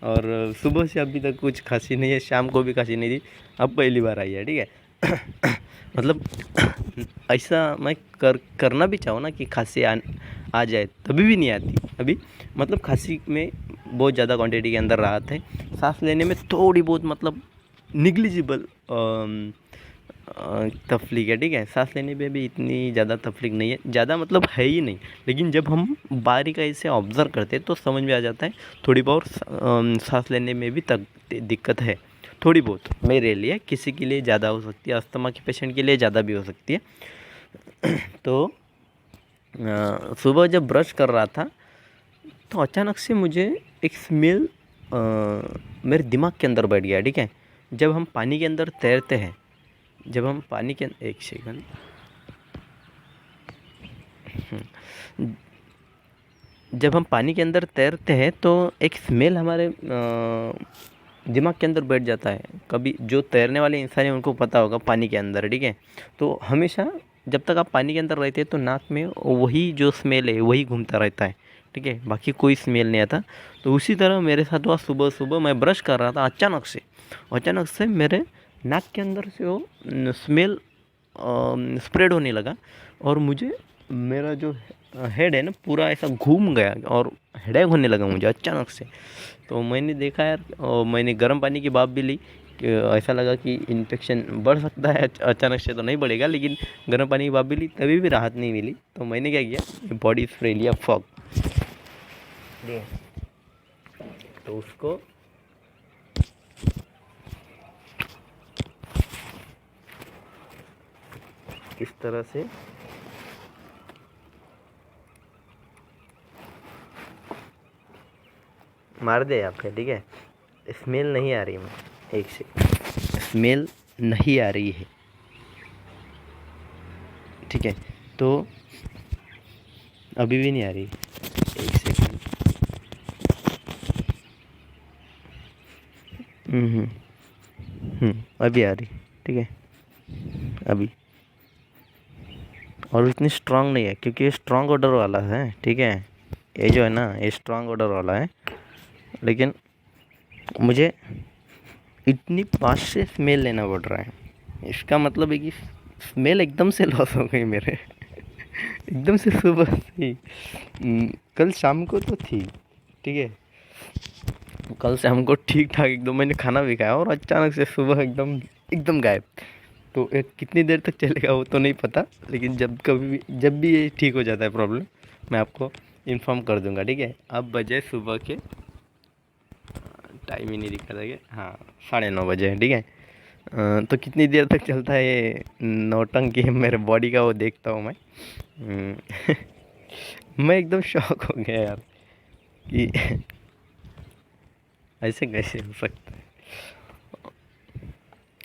और सुबह से अभी तक कुछ खांसी नहीं है, शाम को भी खांसी नहीं थी, अब पहली बार आई है। ठीक है मतलब ऐसा मैं करना भी चाहूँ ना कि खांसी आ जाए, तभी भी नहीं आती अभी, मतलब खांसी में बहुत ज़्यादा क्वांटिटी के अंदर राहत है, सांस लेने में थोड़ी बहुत मतलब निग्लिजिबल तफलीक है, ठीक है। सांस लेने पे भी इतनी ज़्यादा तफलीक नहीं है, ज़्यादा मतलब है ही नहीं, लेकिन जब हम बारीकाई से ऑब्ज़र्व करते हैं तो समझ में आ जाता है थोड़ी बहुत सांस लेने में भी दिक्कत है, थोड़ी बहुत। मेरे लिए, किसी के लिए ज़्यादा हो सकती है, अस्थमा के पेशेंट के लिए ज़्यादा भी हो सकती है। तो सुबह जब ब्रश कर रहा था तो अचानक से मुझे एक स्मेल मेरे दिमाग के अंदर बैठ गया, ठीक है। जब हम पानी के अंदर तैरते हैं, जब हम पानी के एक सेकंड, जब हम पानी के अंदर तैरते हैं तो एक स्मेल हमारे दिमाग के अंदर बैठ जाता है। कभी जो तैरने वाले इंसान हैं उनको पता होगा पानी के अंदर, ठीक है। तो हमेशा जब तक आप पानी के अंदर रहते हैं तो नाक में वही जो स्मेल है वही घूमता रहता है, ठीक है, बाकी कोई स्मेल नहीं आता। तो उसी तरह मेरे साथ हुआ, सुबह सुबह मैं ब्रश कर रहा था, अचानक से मेरे नाक के अंदर से वो स्मेल स्प्रेड होने लगा और मुझे, मेरा जो हेड है ना पूरा ऐसा घूम गया और हेडेक होने लगा मुझे अचानक से। तो मैंने देखा यार, और मैंने गर्म पानी की भाप भी ली कि ऐसा लगा कि इन्फेक्शन बढ़ सकता है, अचानक से तो नहीं बढ़ेगा, लेकिन गर्म पानी की भाप भी ली, तभी भी राहत नहीं मिली। तो मैंने क्या किया, बॉडी स्प्रे लिया फॉग, तो उसको इस तरह से मार दे आपके, ठीक है। स्मेल नहीं आ रही है, एक से स्मेल नहीं आ रही है, ठीक है। तो अभी भी नहीं आ रही, एक सेकंड। अभी आ रही, ठीक है, अभी। और इतनी स्ट्रांग नहीं है क्योंकि ये स्ट्रांग ऑर्डर वाला है, ठीक है। ये जो है ना, ये स्ट्रांग ऑर्डर वाला है, लेकिन मुझे इतनी पास से स्मेल लेना पड़ रहा है। इसका मतलब है कि स्मेल एकदम से लॉस हो गई मेरे। एकदम से सुबह से कल शाम को तो थी, ठीक है, कल शाम को ठीक ठाक एकदम मैंने खाना भी खाया और अचानक से सुबह एकदम गायब। तो कितनी देर तक चलेगा वो तो नहीं पता, लेकिन जब भी ये ठीक हो जाता है प्रॉब्लम, मैं आपको इन्फॉर्म कर दूंगा, ठीक है। अब बजे सुबह के, टाइम ही नहीं दिखा था कि हाँ 9:30 बजे, ठीक है। तो कितनी देर तक चलता है ये नौटंकी मेरे बॉडी का, वो देखता हूँ मैं। मैं एकदम शॉक हो गया यार कि ऐसे कैसे हो सकता है।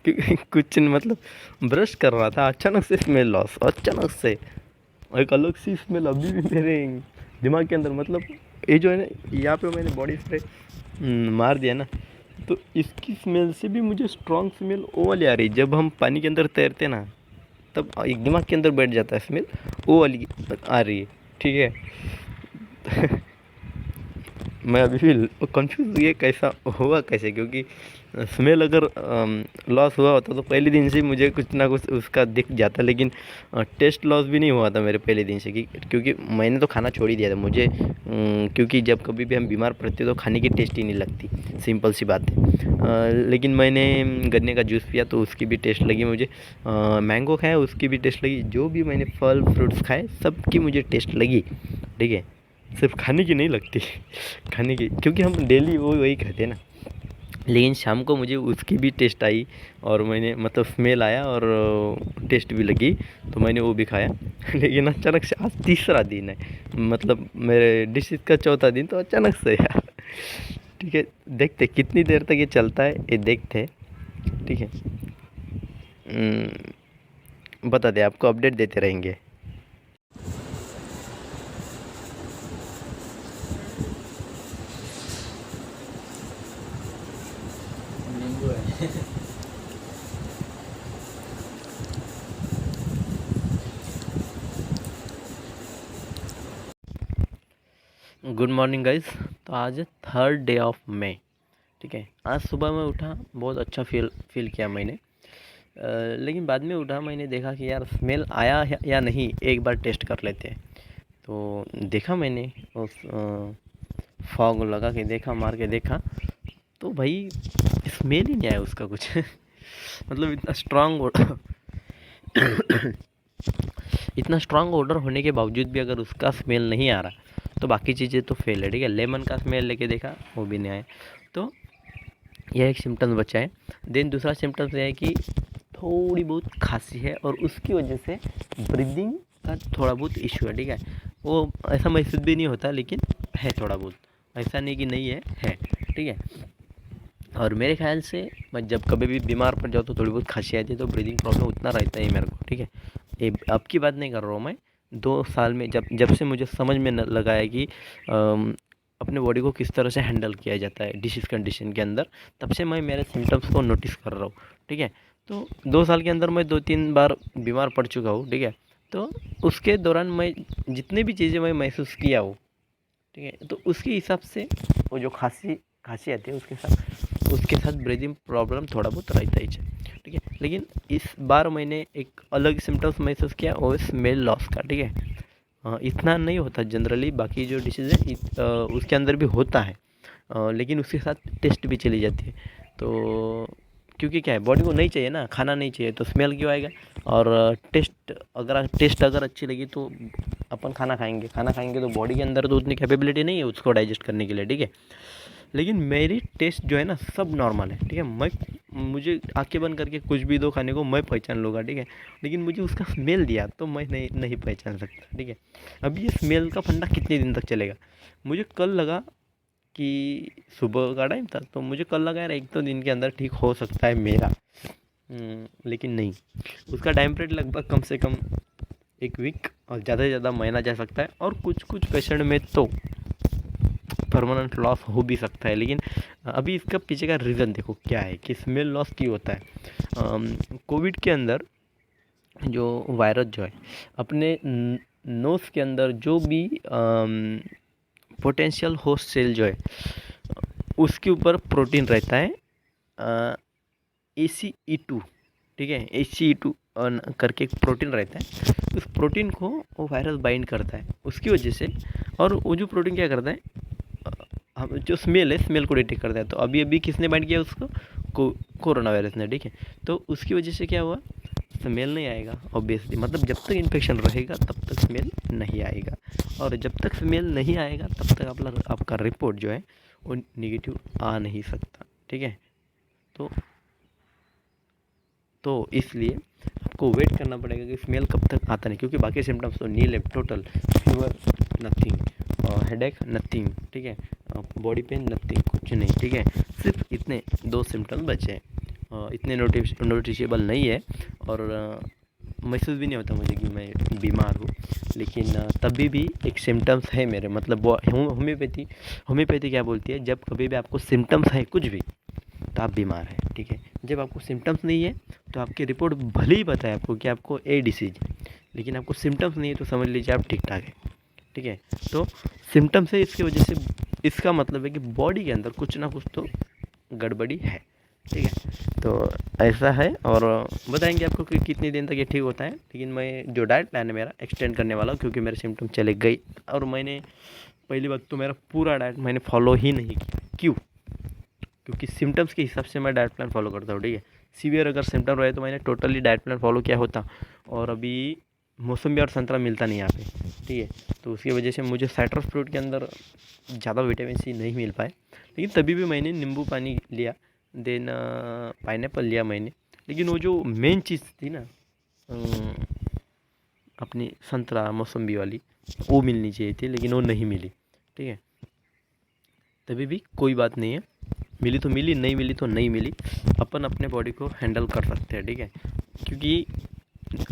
क्योंकि कुछ नहीं, मतलब ब्रश कर रहा था, अचानक से स्मेल लॉस, अचानक से एक अलग सी स्मेल अभी भी मेरे दिमाग के अंदर। मतलब ये जो है ना, यहाँ पे मैंने बॉडी स्प्रे मार दिया ना, तो इसकी स्मेल से भी मुझे स्ट्रॉन्ग स्मेल वो वाली आ रही। जब हम पानी के अंदर तैरते ना, तब एक दिमाग के अंदर बैठ जाता है स्मेल, वो वाली आ रही है, ठीक है। मैं अभी भी कंफ्यूज, ये कैसा हुआ कैसे, क्योंकि स्मेल अगर लॉस हुआ होता तो पहले दिन से मुझे कुछ ना कुछ उसका दिख जाता, लेकिन टेस्ट लॉस भी नहीं हुआ था मेरे पहले दिन से, क्योंकि मैंने तो खाना छोड़ ही दिया था। मुझे क्योंकि जब कभी भी हम बीमार पड़ते तो खाने की टेस्ट ही नहीं लगती, सिंपल सी बात है। लेकिन मैंने गन्ने का जूस पिया तो उसकी भी टेस्ट लगी मुझे, मैंगो खाया उसकी भी टेस्ट लगी, जो भी मैंने फल फ्रूट्स खाए सबकी मुझे टेस्ट लगी, ठीक है। सिर्फ खाने की नहीं लगती, खाने की, क्योंकि हम डेली वही खाते हैं ना। लेकिन शाम को मुझे उसकी भी टेस्ट आई और मैंने, मतलब स्मेल आया और टेस्ट भी लगी, तो मैंने वो भी खाया। लेकिन अचानक से आज तीसरा दिन है, मतलब मेरे डिसीज का चौथा दिन, तो अचानक से यार, ठीक है। देखते कितनी देर तक ये चलता है, ये देखते, ठीक है। बता दे, आपको अपडेट देते रहेंगे। नींबू है। Good morning guys. तो आज है 3rd डे ऑफ मई, ठीक है। आज सुबह मैं उठा, बहुत अच्छा फील किया मैंने, लेकिन बाद में उठा, मैंने देखा कि यार स्मेल आया या नहीं, एक बार टेस्ट कर लेते हैं। तो देखा मैंने, उस फॉग लगा के देखा, मार के देखा, तो भाई स्मेल ही नहीं आया उसका कुछ। मतलब इतना स्ट्रांग इतना स्ट्रांग ऑर्डर होने के बावजूद भी अगर उसका स्मेल नहीं आ रहा तो बाकी चीज़ें तो फेल है, ठीक है। लेमन का स्मेल लेके देखा, वो भी नहीं आया। तो यह एक सिम्टम्स बचा है। देन दूसरा सिम्टम्स यह है कि थोड़ी बहुत खांसी है और उसकी वजह से ब्रीदिंग का थोड़ा बहुत इशू है, ठीक है। वो ऐसा महसूस भी नहीं होता, लेकिन है थोड़ा बहुत, ऐसा नहीं कि नहीं है, ठीक है। और मेरे ख्याल से मैं जब कभी भी बीमार पड़ जाऊँ तो थोड़ी बहुत खांसी आती है, तो ब्रीदिंग प्रॉब्लम उतना रहता है मेरे को, ठीक है। ये अब की बात नहीं कर रहा हूँ मैं, 2 साल में जब से मुझे समझ में लगा है कि अपने बॉडी को किस तरह से हैंडल किया जाता है डिसीज़ कंडीशन के अंदर, तब से मैं मेरे सिम्टम्स को नोटिस कर रहा हूँ, ठीक है। तो 2 साल के अंदर मैं 2-3 बार बीमार पड़ चुका हूँ, ठीक है। तो उसके दौरान मैं जितनी भी चीज़ें मैं महसूस किया हूँ, ठीक है, तो उसके हिसाब से वो जो खांसी आती है उसके साथ ब्रीदिंग प्रॉब्लम थोड़ा बहुत रहता ही है, ठीक है। लेकिन इस बार मैंने एक अलग सिम्टम्स महसूस किया, वो स्मेल लॉस का, ठीक है। इतना नहीं होता जनरली, बाकी जो डिसीज़ है उसके अंदर भी होता है, लेकिन उसके साथ टेस्ट भी चली जाती है। तो क्योंकि क्या है, बॉडी को नहीं चाहिए ना, खाना नहीं चाहिए, तो स्मेल क्यों आएगा। और टेस्ट अगर अच्छी लगी तो अपन खाना खाएंगे तो बॉडी के अंदर तो उतनी कैपेबिलिटी नहीं है उसको डाइजेस्ट करने के लिए, ठीक है। लेकिन मेरी टेस्ट जो है ना, सब नॉर्मल है, ठीक है। मुझे आंखें बंद करके कुछ भी दो खाने को, मैं पहचान लूँगा, ठीक है। लेकिन मुझे उसका स्मेल दिया तो मैं नहीं पहचान सकता, ठीक है। अब ये स्मेल का फंडा कितने दिन तक चलेगा। मुझे कल लगा कि सुबह का टाइम था, तो मुझे कल लगा यार 1-2 दिन के अंदर ठीक हो सकता है मेरा, लेकिन नहीं, उसका टाइम पीरियड लगभग कम से कम 1 वीक और ज़्यादा से ज़्यादा महीना जा सकता है। और कुछ पेशेंट में तो परमानेंट लॉस हो भी सकता है। लेकिन अभी इसका पीछे का रीज़न देखो क्या है कि स्मेल लॉस क्यों होता है। कोविड के अंदर जो वायरस जो है अपने नोज़ के अंदर जो भी पोटेंशियल होस्ट सेल जो है उसके ऊपर प्रोटीन रहता है ACE2, ठीक है। ACE2 करके एक प्रोटीन रहता है, उस प्रोटीन को वो वायरस बाइंड करता है उसकी वजह से। और वो जो प्रोटीन क्या करता है, हम जो स्मेल है, स्मेल को डिटेक्ट करता है। तो अभी किसने बाइंड किया उसको, कोरोना वायरस ने, ठीक है। तो उसकी वजह से क्या हुआ, स्मेल नहीं आएगा ऑब्वियसली, मतलब जब तक इन्फेक्शन रहेगा तब तक स्मेल नहीं आएगा, और जब तक स्मेल नहीं आएगा तब तक आपका रिपोर्ट जो है वो निगेटिव आ नहीं सकता, ठीक है। तो इसलिए आपको वेट करना पड़ेगा कि स्मेल कब तक आता नहीं, क्योंकि बाकी सिम्टम्स तो नील है, total fever nothing, headache nothing, ठीक है, बॉडी पेन नथिंग, कुछ नहीं, ठीक है। सिर्फ इतने 2 सिम्टम्स बचे हैं, इतने नोटिसेबल नहीं है, और महसूस भी नहीं होता मुझे कि मैं बीमार हूँ। लेकिन तभी भी एक सिम्टम्स है मेरे, मतलब होम्योपैथी क्या बोलती है, जब कभी भी आपको सिम्टम्स है कुछ भी तो आप बीमार हैं, ठीक है। जब आपको सिम्टम्स नहीं है तो आपकी रिपोर्ट भले ही बताए आपको कि आपको ए डिसीज, लेकिन आपको सिम्टम्स नहीं है तो समझ लीजिए आप ठीक ठाक है, ठीक है। तो सिम्टम्स है, इसकी वजह से इसका मतलब है कि बॉडी के अंदर कुछ ना कुछ तो गड़बड़ी है, ठीक है। तो ऐसा है, और बताएंगे आपको कि कितने दिन तक ये ठीक होता है। लेकिन मैं जो डाइट प्लान है मेरा एक्सटेंड करने वाला हूँ, क्योंकि मेरे सिम्टम चले गए, और मैंने पहली बात तो मेरा पूरा डाइट मैंने फॉलो ही नहीं किया। क्यों? क्योंकि सिम्टम्स के हिसाब से मैं डाइट प्लान फॉलो करता हूँ, ठीक है। सीवियर अगर सिम्टम रहे तो मैंने टोटली डाइट प्लान फॉलो किया होता, और अभी मौसम्बी और संतरा मिलता नहीं यहाँ पे, ठीक है। तो उसकी वजह से मुझे साइट्रस फ्रूट के अंदर ज़्यादा विटामिन सी नहीं मिल पाए, लेकिन तभी भी मैंने नींबू पानी लिया, देन पाइनएप्पल लिया मैंने। लेकिन वो जो मेन चीज़ थी ना, अपनी संतरा मौसम्बी वाली, वो मिलनी चाहिए थी, लेकिन वो नहीं मिली, ठीक है। तभी भी कोई बात नहीं है, मिली तो मिली, नहीं मिली तो नहीं मिली, अपन अपने बॉडी को हैंडल कर सकते हैं, ठीक है। क्योंकि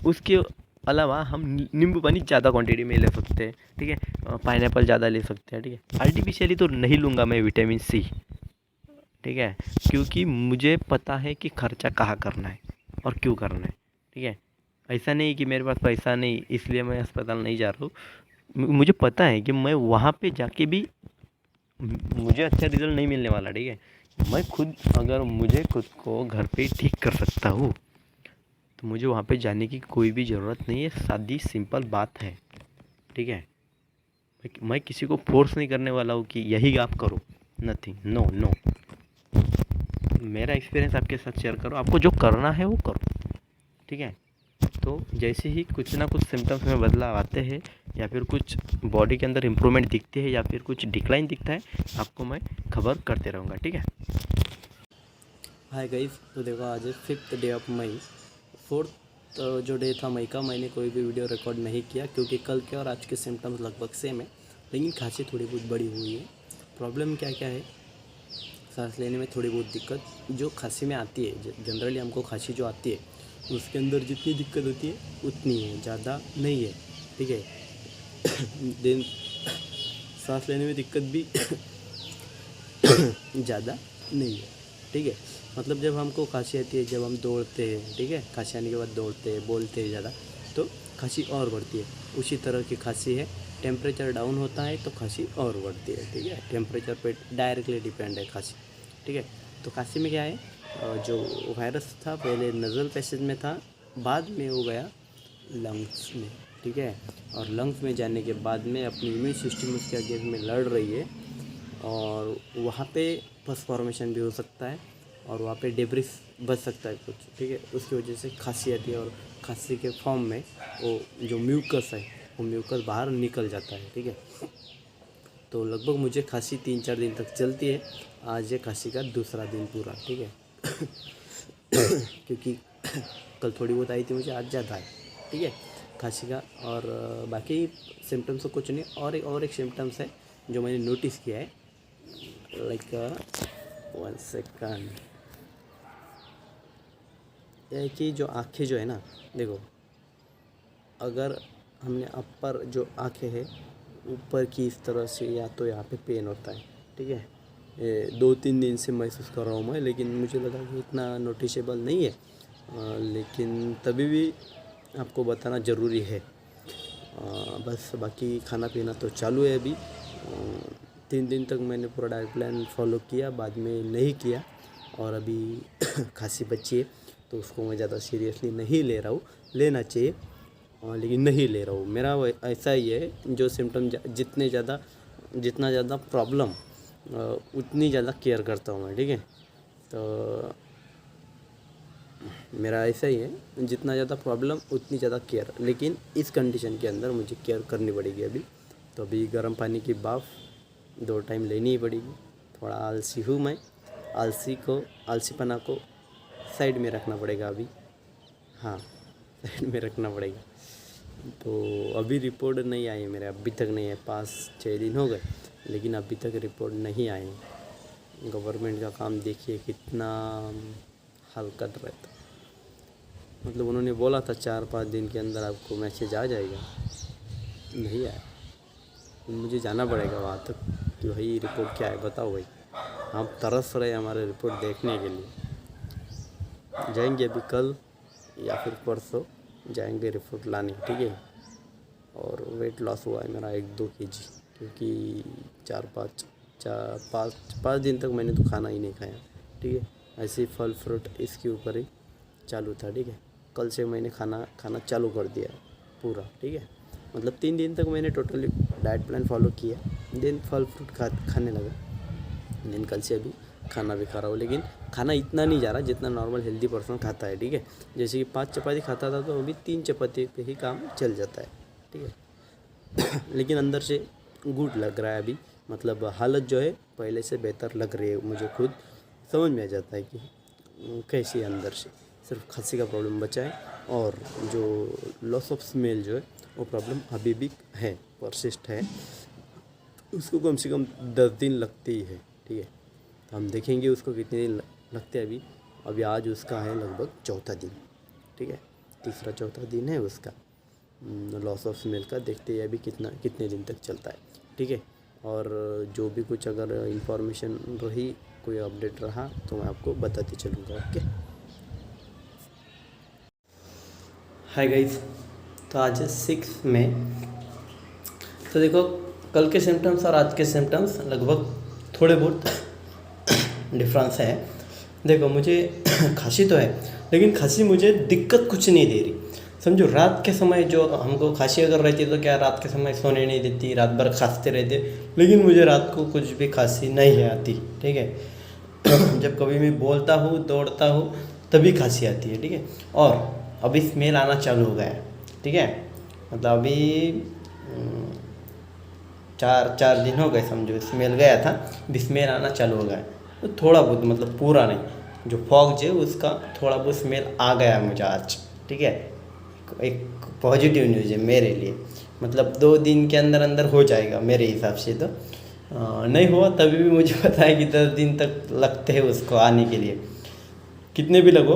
उसके अलावा हम नींबू पानी ज़्यादा क्वांटिटी में ले सकते हैं, ठीक है, पाइनएप्पल ज़्यादा ले सकते हैं, ठीक है। आर्टिफिशियली तो नहीं लूँगा मैं विटामिन सी, ठीक है, क्योंकि मुझे पता है कि खर्चा कहाँ करना है और क्यों करना है, ठीक है। ऐसा नहीं कि मेरे पास पैसा नहीं इसलिए मैं अस्पताल नहीं जा रहा हूँ, मुझे पता है कि मैं वहाँ पे जाके भी मुझे अच्छा रिजल्ट नहीं मिलने वाला, ठीक है। मैं खुद अगर मुझे खुद को घर पे ठीक कर सकता हूँ तो मुझे वहाँ पे जाने की कोई भी ज़रूरत नहीं है, सादी सिंपल बात है, ठीक है। मैं किसी को फोर्स नहीं करने वाला हूँ कि यही आप करो, नथिंग, नो नो। मेरा एक्सपीरियंस आपके साथ शेयर करो, आपको जो करना है वो करो, ठीक है। तो जैसे ही कुछ ना कुछ सिम्टम्स में बदलाव आते हैं या फिर कुछ बॉडी के अंदर इम्प्रूवमेंट दिखती है या फिर कुछ डिक्लाइन दिखता है, आपको मैं खबर करते रहूँगा, ठीक है। हाय गाइस, तो देखो आज है 5th day of May. 4th जो डे था मई का, मैंने कोई भी वीडियो रिकॉर्ड नहीं किया क्योंकि कल के और आज के सिम्टम्स लगभग सेम है, लेकिन खांसी थोड़ी बहुत बड़ी हुई है। प्रॉब्लम क्या क्या है? सांस लेने में थोड़ी बहुत दिक्कत जो खांसी में आती है, जनरली हमको खांसी जो आती है उसके अंदर जितनी दिक्कत होती है उतनी है, ज़्यादा नहीं है, ठीक है। दिन सांस लेने में दिक्कत भी ज़्यादा नहीं है, ठीक है। मतलब जब हमको खांसी आती है, जब हम दौड़ते हैं, ठीक है, खांसी आने के बाद दौड़ते हैं, बोलते हैं ज़्यादा, तो खांसी और बढ़ती है। उसी तरह की खांसी है। टेम्परेचर डाउन होता है तो खांसी और बढ़ती है, ठीक है। टेम्परेचर पे डायरेक्टली डिपेंड है खांसी, ठीक है। तो खांसी में क्या है, जो वायरस था पहले नज़ल पैसेज में था, बाद में हो गया लंग्स में, ठीक है। और लंग्स में जाने के बाद में अपनी इम्यून सिस्टम उसके अगेंस्ट में लड़ रही है और वहाँ पे पस फॉर्मेशन भी हो सकता है और वहाँ पे डेब्रिस बच सकता है कुछ, ठीक है। उसकी वजह से खांसी आती है और खांसी के फॉर्म में वो जो म्यूकस है वो म्यूकस बाहर निकल जाता है, ठीक है। तो लगभग मुझे खांसी 3-4 दिन तक चलती है। आज है खांसी का दूसरा दिन पूरा, ठीक है। क्योंकि कल थोड़ी बहुत आई थी मुझे, आज ज़्यादा है, ठीक है, खांसी का। और बाकी सिम्टम्स तो कुछ नहीं। और एक सिम्टम्स है जो मैंने नोटिस किया है, लाइक 1 सेकंड, यह है कि जो आँखें जो है ना, देखो, अगर हमने अपर जो आँखें हैं ऊपर की इस तरह से, या तो यहाँ पे पेन होता है, ठीक है। ये 2-3 दिन से महसूस कर रहा हूँ मैं, लेकिन मुझे लगा कि इतना नोटिसेबल नहीं है, लेकिन तभी भी आपको बताना ज़रूरी है। बस बाकी खाना पीना तो चालू है अभी। 3 दिन तक मैंने पूरा डाइट प्लान फॉलो किया, बाद में नहीं किया, और अभी खांसी बची है तो उसको मैं ज़्यादा सीरियसली नहीं ले रहा हूँ। लेना चाहिए लेकिन नहीं ले रहा हूँ। मेरा ऐसा ही है, जो सिम्टम जितना ज़्यादा प्रॉब्लम उतनी ज़्यादा केयर करता हूँ मैं, ठीक है। तो मेरा ऐसा ही है, जितना ज़्यादा प्रॉब्लम उतनी ज़्यादा केयर, लेकिन इस कंडीशन के अंदर मुझे केयर करनी पड़ेगी अभी। तो अभी गर्म पानी की बाफ़ 2 टाइम लेनी ही पड़ेगी। थोड़ा आलसी हूँ मैं, आलसीपना को साइड में रखना पड़ेगा अभी, हाँ, साइड में रखना पड़ेगा। तो अभी रिपोर्ट नहीं आई है मेरे, अभी तक नहीं है। 5-6 दिन हो गए लेकिन अभी तक रिपोर्ट नहीं आई। गवर्नमेंट का काम देखिए कितना हाल कर रहा था। मतलब उन्होंने बोला था 4-5 दिन के अंदर आपको मैसेज आ जाएगा, नहीं आया। मुझे जाना पड़ेगा वहाँ तक कि भाई रिपोर्ट क्या है, बताओ भाई। हम तरस रहे हमारे रिपोर्ट देखने के लिए। जाएंगे अभी कल या फिर परसों जाएंगे रिपोर्ट लाने, ठीक है। और वेट लॉस हुआ है मेरा 1-2 kg, क्योंकि 4-5 दिन तक मैंने तो खाना ही नहीं खाया, ठीक है। ऐसे फल फ्रूट इसके ऊपर ही चालू था, ठीक है। कल से मैंने खाना चालू कर दिया पूरा, ठीक है। मतलब 3 दिन तक मैंने टोटली डाइट प्लान फॉलो किया, दिन फल फ्रूट खाने लगा। दिन कल से अभी खाना भी खा रहा हूँ, लेकिन खाना इतना नहीं जा रहा जितना नॉर्मल हेल्दी पर्सन खाता है, ठीक है। जैसे कि 5 चपाती खाता था तो अभी 3 चपाती पे ही काम चल जाता है, ठीक है। लेकिन अंदर से गुड लग रहा है अभी, मतलब हालत जो है पहले से बेहतर लग रही है। मुझे खुद समझ में आ जाता है कि कैसी अंदर से सिर्फ खांसी का प्रॉब्लम बचा है, और जो लॉस ऑफ स्मेल जो है वो प्रॉब्लम अभी भी है, परसिस्ट है। उसको कम से कम 10 दिन लगते ही है, ठीक है। तो हम देखेंगे उसको कितने दिन लगते हैं। अभी आज उसका है लगभग 4था दिन, ठीक है, 3-4 दिन है उसका लॉस ऑफ स्मेल का। देखते हैं अभी कितने दिन तक चलता है, ठीक है। और जो भी कुछ अगर इन्फॉर्मेशन रही, कोई अपडेट रहा तो मैं आपको बताते चलूँगा, ओके। हाय गाइस, तो आज है 6 मई। तो देखो, कल के सिम्टम्स और आज के सिम्टम्स लगभग थोड़े बहुत डिफरेंस है। देखो, मुझे खांसी तो है, लेकिन खांसी मुझे दिक्कत कुछ नहीं दे रही। समझो, रात के समय जो हमको खांसी अगर रहती तो क्या रात के समय सोने नहीं देती, रात भर खांसते रहते, लेकिन मुझे रात को कुछ भी खांसी नहीं आती, ठीक है। जब कभी मैं बोलता हूँ, दौड़ता हूँ, तभी खांसी आती है, ठीक है। और अभी स्मेल आना चालू हो गया है, ठीक है। मतलब अभी 4 दिन हो गए समझो, स्मेल गया था, अभी स्मेल आना चालू हो गया है। तो थोड़ा बहुत, मतलब पूरा नहीं, जो फॉग जो उसका थोड़ा बहुत स्मेल आ गया है मुझे आज, ठीक है। एक पॉजिटिव न्यूज़ है मेरे लिए, मतलब 2 दिन के अंदर अंदर हो जाएगा मेरे हिसाब से। तो नहीं हुआ तभी भी मुझे पता है कि 10 दिन तक लगते हैं उसको आने के लिए, कितने भी लगो,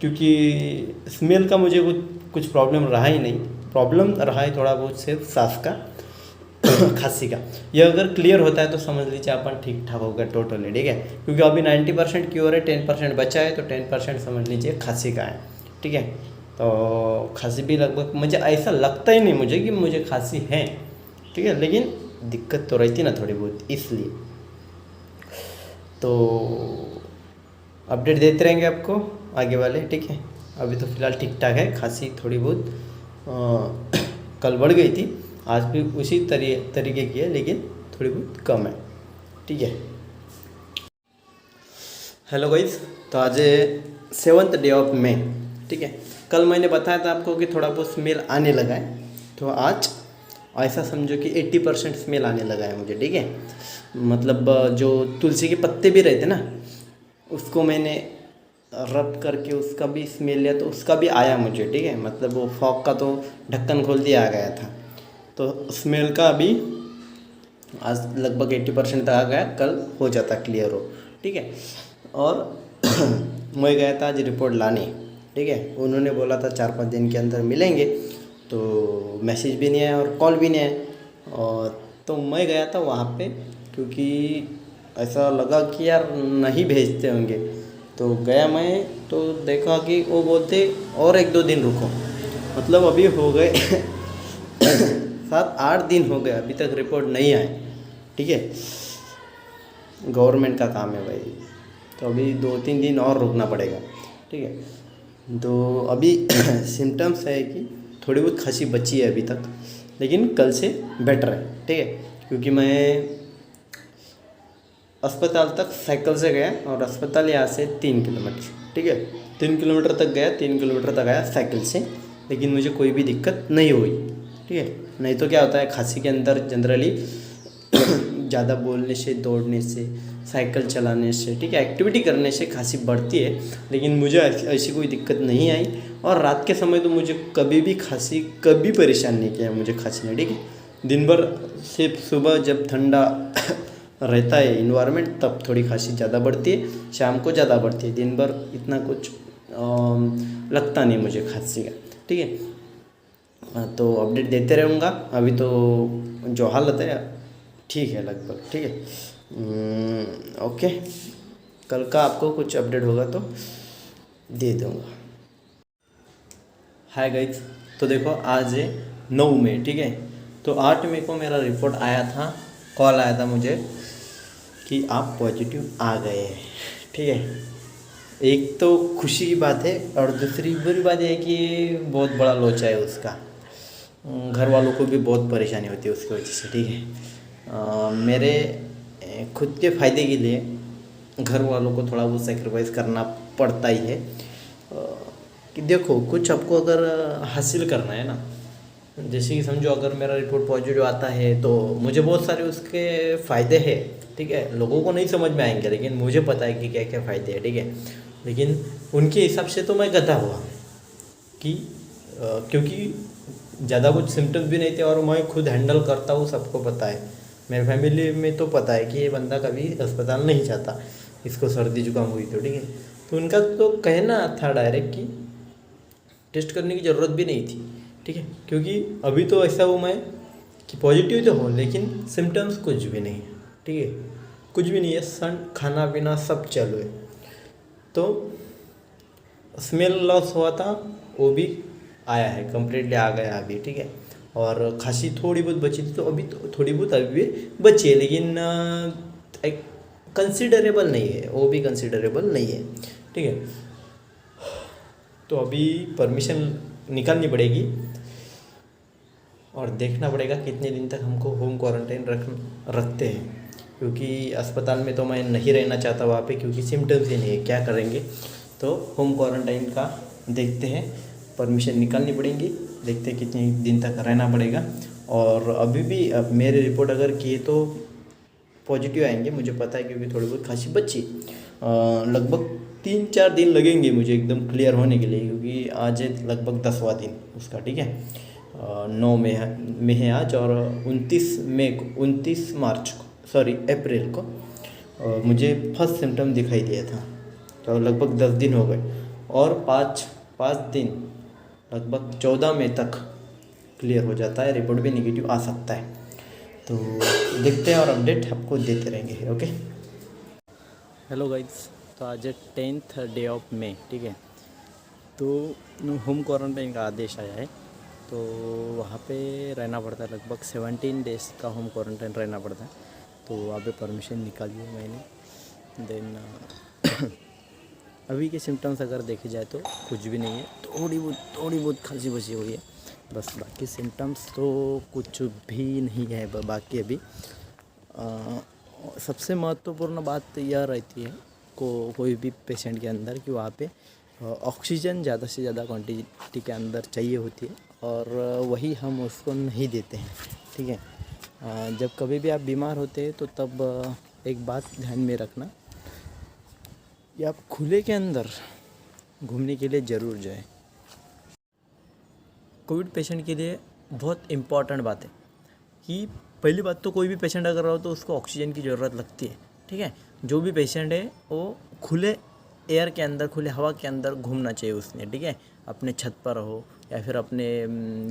क्योंकि स्मेल का मुझे कुछ प्रॉब्लम रहा ही नहीं। प्रॉब्लम रहा है थोड़ा बहुत सिर्फ सांस का खांसी का। ये अगर क्लियर होता है तो समझ लीजिए अपन ठीक ठाक हो गया टोटली, ठीक है। क्योंकि अभी 90% क्योर है, 10% बचा है, तो 10% समझ लीजिए खांसी का है, ठीक है। तो खांसी भी लगभग मुझे ऐसा लगता ही नहीं मुझे कि मुझे खांसी है, ठीक है। लेकिन दिक्कत तो रहती ना थोड़ी बहुत, इसलिए तो अपडेट देते रहेंगे आपको आगे वाले, ठीक है। अभी तो फ़िलहाल ठीक ठाक है, खांसी थोड़ी बहुत कल बढ़ गई थी, आज भी उसी तरीके की है, लेकिन थोड़ी बहुत कम है, ठीक है। हेलो गाइस, तो आज 7th डे ऑफ मई, ठीक है। कल मैंने बताया था आपको कि थोड़ा बहुत स्मेल आने लगा है, तो आज ऐसा समझो कि 80% स्मेल आने लगा है मुझे, ठीक है। मतलब जो तुलसी के पत्ते भी रहते ना, उसको मैंने रब करके उसका भी स्मेल लिया, तो उसका भी आया मुझे, ठीक है। मतलब वो फॉग का तो ढक्कन खोल दिया आ गया था, तो स्मेल का अभी आज लगभग 80% तक आ गया, कल हो जाता क्लियर हो, ठीक है। और मैं गया था आज रिपोर्ट लाने, ठीक है। उन्होंने बोला था 4-5 दिन के अंदर मिलेंगे, तो मैसेज भी नहीं आया और कॉल भी नहीं आया। और तो मैं गया था वहाँ पे, क्योंकि ऐसा लगा कि यार नहीं भेजते होंगे, तो गया मैं, तो देखा कि वो बोलते और 1-2 दिन रुको। मतलब अभी हो गए 7-8 दिन हो गए, अभी तक रिपोर्ट नहीं आए, ठीक है। गवर्नमेंट का काम है भाई, तो अभी 2-3 दिन और रुकना पड़ेगा, ठीक है। तो अभी सिम्टम्स है कि थोड़ी बहुत खांसी बची है अभी तक, लेकिन कल से बेटर है, ठीक है। क्योंकि मैं अस्पताल तक साइकिल से गया, और अस्पताल यहाँ से 3 किलोमीटर, ठीक है। 3 किलोमीटर तक गया, 3 किलोमीटर तक आया साइकिल से, लेकिन मुझे कोई भी दिक्कत नहीं हुई, ठीक है। नहीं तो क्या होता है खांसी के अंदर जनरली ज़्यादा बोलने से, दौड़ने से, साइकिल चलाने से, ठीक है, एक्टिविटी करने से खांसी बढ़ती है, लेकिन मुझे ऐसी कोई दिक्कत नहीं आई। और रात के समय तो मुझे कभी भी खांसी, कभी परेशान नहीं किया मुझे खांसी ने, ठीक है। दिन भर सिर्फ सुबह जब ठंडा रहता है इन्वायरमेंट, तब थोड़ी खांसी ज़्यादा बढ़ती है, शाम को ज़्यादा बढ़ती है, दिन भर इतना कुछ लगता नहीं मुझे खांसी का, ठीक है। तो अपडेट देते रहूँगा। अभी तो जो हालत है ठीक है लगभग, ठीक है। ओके, कल का आपको कुछ अपडेट होगा तो दे दूँगा। हाय गाइस, तो देखो आज है 9 मई, ठीक है। तो 8 मई को मेरा रिपोर्ट आया था, कॉल आया था मुझे कि आप पॉजिटिव आ गए हैं, ठीक है। एक तो खुशी की बात है, और दूसरी बुरी बात है कि बहुत बड़ा लोचा है उसका, घर वालों को भी बहुत परेशानी होती है उसकी वजह से, ठीक है। मेरे खुद के फ़ायदे के लिए घर वालों को थोड़ा बहुत सेक्रीफाइस करना पड़ता ही है। कि देखो कुछ आपको अगर हासिल करना है ना, जैसे कि समझो अगर मेरा रिपोर्ट पॉजिटिव आता है तो मुझे बहुत सारे उसके फ़ायदे हैं, ठीक है। लोगों को नहीं समझ में आएंगे, लेकिन मुझे पता है कि क्या क्या फ़ायदे हैं, ठीक है। लेकिन उनके हिसाब से तो मैं गधा हुआ कि क्योंकि ज़्यादा कुछ सिम्टम्स भी नहीं थे, और मैं खुद हैंडल करता हूँ, सबको पता है, मेरे फैमिली में तो पता है कि ये बंदा कभी अस्पताल नहीं जाता, इसको सर्दी जुकाम हुई तो, ठीक है। तो उनका तो कहना था डायरेक्ट कि टेस्ट करने की ज़रूरत भी नहीं थी, ठीक है। क्योंकि अभी तो ऐसा हूँ मैं कि पॉजिटिव तो हूँ, लेकिन सिम्टम्स कुछ भी नहीं है, ठीक है, कुछ भी नहीं है, खाना पीना सब चालू है। तो स्मेल लॉस हुआ था, वो भी आया है, कम्प्लीटली आ गया अभी, ठीक है। और खांसी थोड़ी बहुत बची थी, तो अभी तो थोड़ी बहुत अभी भी बची है, लेकिन एक कंसिडरेबल नहीं है, वो भी कंसिडरेबल नहीं है, ठीक है। तो अभी परमिशन निकालनी पड़ेगी, और देखना पड़ेगा कितने दिन तक हमको होम क्वारंटाइन रखते हैं, क्योंकि अस्पताल में तो मैं नहीं रहना चाहता वहाँ पे, क्योंकि सिम्टम्स ही नहीं है, क्या करेंगे। तो होम क्वारंटाइन का देखते हैं, परमिशन निकालनी पड़ेंगी, देखते हैं कितने दिन तक रहना पड़ेगा। और अभी भी अब मेरी रिपोर्ट अगर किए तो पॉजिटिव आएंगे, मुझे पता है, क्योंकि थोड़ी बहुत खांसी बची। लगभग 3-4 दिन लगेंगे मुझे एकदम क्लियर होने के लिए, क्योंकि आज है लगभग 10वां दिन उसका, ठीक है। 9 में है आज, और 29 मार्च को, सॉरी अप्रैल को मुझे फर्स्ट सिम्टम दिखाई दिया था। तो लगभग 10 दिन हो गए, और 5 दिन लगभग 14 मई तक क्लियर हो जाता है, रिपोर्ट भी नेगेटिव आ सकता है। तो देखते हैं और अपडेट आपको देते रहेंगे। ओके, हेलो गाइस, तो आज है 10th डे ऑफ मई, ठीक है। तो होम क्वारंटाइन का आदेश आया है, तो वहाँ पे रहना पड़ता है, लगभग 17 डेज़ का होम क्वारंटाइन रहना पड़ता है। तो वहाँ पे परमिशन निकाली है मैंने। देन अभी के सिम्टम्स अगर देखे जाए तो कुछ भी नहीं है, थोड़ी बहुत खांसी बची हुई है बस, बाकी सिम्टम्स तो कुछ भी नहीं है बाकी अभी। सबसे महत्वपूर्ण बात यह रहती है कोई भी पेशेंट के अंदर कि वहाँ पे ऑक्सीजन ज़्यादा से ज़्यादा क्वांटिटी के अंदर चाहिए होती है, और वही हम उसको नहीं देते हैं, ठीक है। जब कभी भी आप बीमार होते हैं तो तब एक बात ध्यान में रखना कि आप खुले के अंदर घूमने के लिए ज़रूर जाएं। कोविड पेशेंट के लिए बहुत इम्पॉर्टेंट बात है कि पहली बात तो कोई भी पेशेंट अगर रहो तो उसको ऑक्सीजन की ज़रूरत लगती है, ठीक है। जो भी पेशेंट है वो खुले एयर के अंदर, खुले हवा के अंदर घूमना चाहिए उसने, ठीक है। अपने छत पर हो या फिर अपने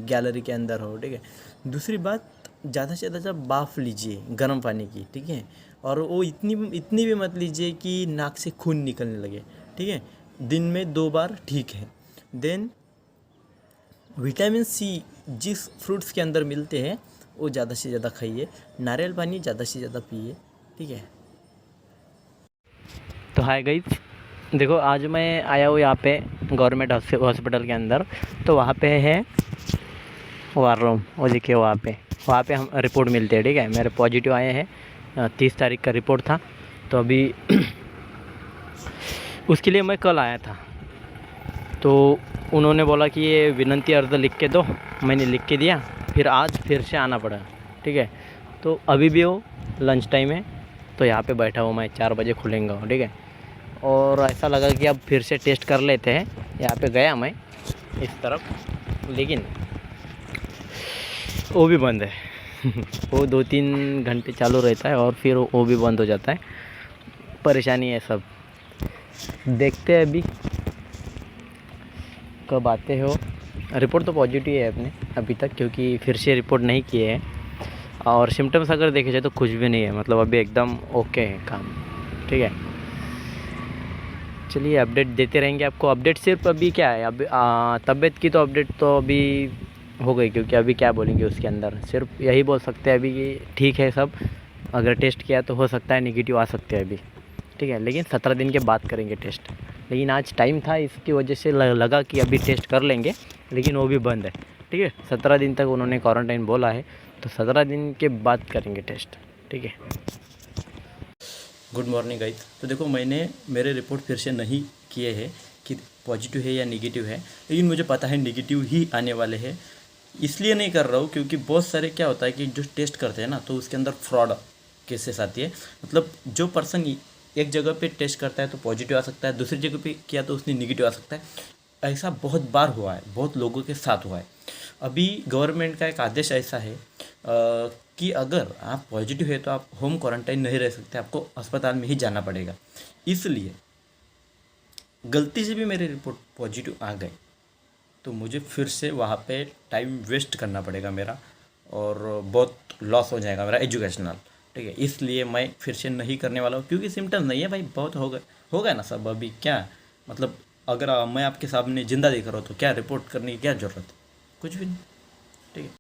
गैलरी के अंदर हो, ठीक है। दूसरी बात, ज़्यादा से ज़्यादा बाफ लीजिए गर्म पानी की, ठीक है। और वो इतनी भी मत लीजिए कि नाक से खून निकलने लगे, ठीक है। दिन में 2 बार ठीक है। देन विटामिन सी जिस फ्रूट्स के अंदर मिलते हैं वो ज़्यादा से ज़्यादा खाइए, नारियल पानी ज़्यादा से ज़्यादा पिए, ठीक है। तो हाय गाइस, देखो आज मैं आया हूँ यहाँ पे गवर्नमेंट हॉस्पिटल के अंदर। तो वहाँ पे है वार रूम, वो देखिए वहाँ पे हम रिपोर्ट मिलते हैं, ठीक है। मेरे पॉजिटिव आए हैं, 30 तारीख का रिपोर्ट था। तो अभी उसके लिए मैं कल आया था, तो उन्होंने बोला कि ये विनंती अर्ज लिख के दो, मैंने लिख के दिया, फिर आज फिर से आना पड़ा, ठीक है। तो अभी भी वो लंच टाइम है, तो यहाँ पे बैठा हूँ मैं, 4 बजे खुलेंगे, ठीक है। और ऐसा लगा कि अब फिर से टेस्ट कर लेते हैं। यहाँ पे गया मैं इस तरफ, लेकिन वो भी बंद है वो 2-3 घंटे चालू रहता है और फिर वो भी बंद हो जाता है। परेशानी है सब, देखते हैं अभी कब आते हो। रिपोर्ट तो पॉजिटिव है अपने अभी तक, क्योंकि फिर से रिपोर्ट नहीं किए हैं। और सिम्टम्स अगर देखे जाए तो कुछ भी नहीं है, मतलब अभी एकदम ओके है काम, ठीक है। चलिए अपडेट देते रहेंगे आपको। अपडेट सिर्फ अभी क्या है, अभी तबीयत की तो अपडेट तो अभी हो गई, क्योंकि अभी क्या बोलेंगे उसके अंदर, सिर्फ यही बोल सकते हैं अभी कि ठीक है सब। अगर टेस्ट किया तो हो सकता है नेगेटिव आ सकते हैं अभी, ठीक है। लेकिन 17 दिन के बाद करेंगे टेस्ट। लेकिन आज टाइम था, इसकी वजह से लगा कि अभी टेस्ट कर लेंगे, लेकिन वो भी बंद है, ठीक है। 17 दिन तक उन्होंने क्वारंटाइन बोला है, तो 17 दिन के बाद करेंगे टेस्ट, ठीक है। Good morning guys. तो देखो, मैंने मेरे रिपोर्ट फिर से नहीं किए हैं कि पॉजिटिव है या नेगेटिव है, लेकिन मुझे पता है नेगेटिव ही आने वाले हैं। इसलिए नहीं कर रहा हूँ क्योंकि बहुत सारे क्या होता है कि जो टेस्ट करते हैं ना, तो उसके अंदर फ्रॉड केसेस आती है। मतलब जो पर्सन एक जगह पे टेस्ट करता है तो पॉजिटिव आ सकता है, दूसरी जगह पे किया तो उसने नेगेटिव आ सकता है। ऐसा बहुत बार हुआ है, बहुत लोगों के साथ हुआ है। अभी गवर्नमेंट का एक आदेश ऐसा है कि अगर आप पॉजिटिव है तो आप होम क्वारंटाइन नहीं रह सकते, आपको अस्पताल में ही जाना पड़ेगा। इसलिए गलती से भी मेरे रिपोर्ट पॉजिटिव आ गए तो मुझे फिर से वहाँ पे टाइम वेस्ट करना पड़ेगा मेरा, और बहुत लॉस हो जाएगा मेरा एजुकेशनल, ठीक है। इसलिए मैं फिर से नहीं करने वाला हूँ, क्योंकि सिम्टम्स नहीं है भाई, बहुत हो गया ना सब। अभी क्या मतलब, अगर मैं आपके सामने ज़िंदा दिख रहा हूँ तो क्या रिपोर्ट करने की क्या ज़रूरत है, कुछ भी नहीं।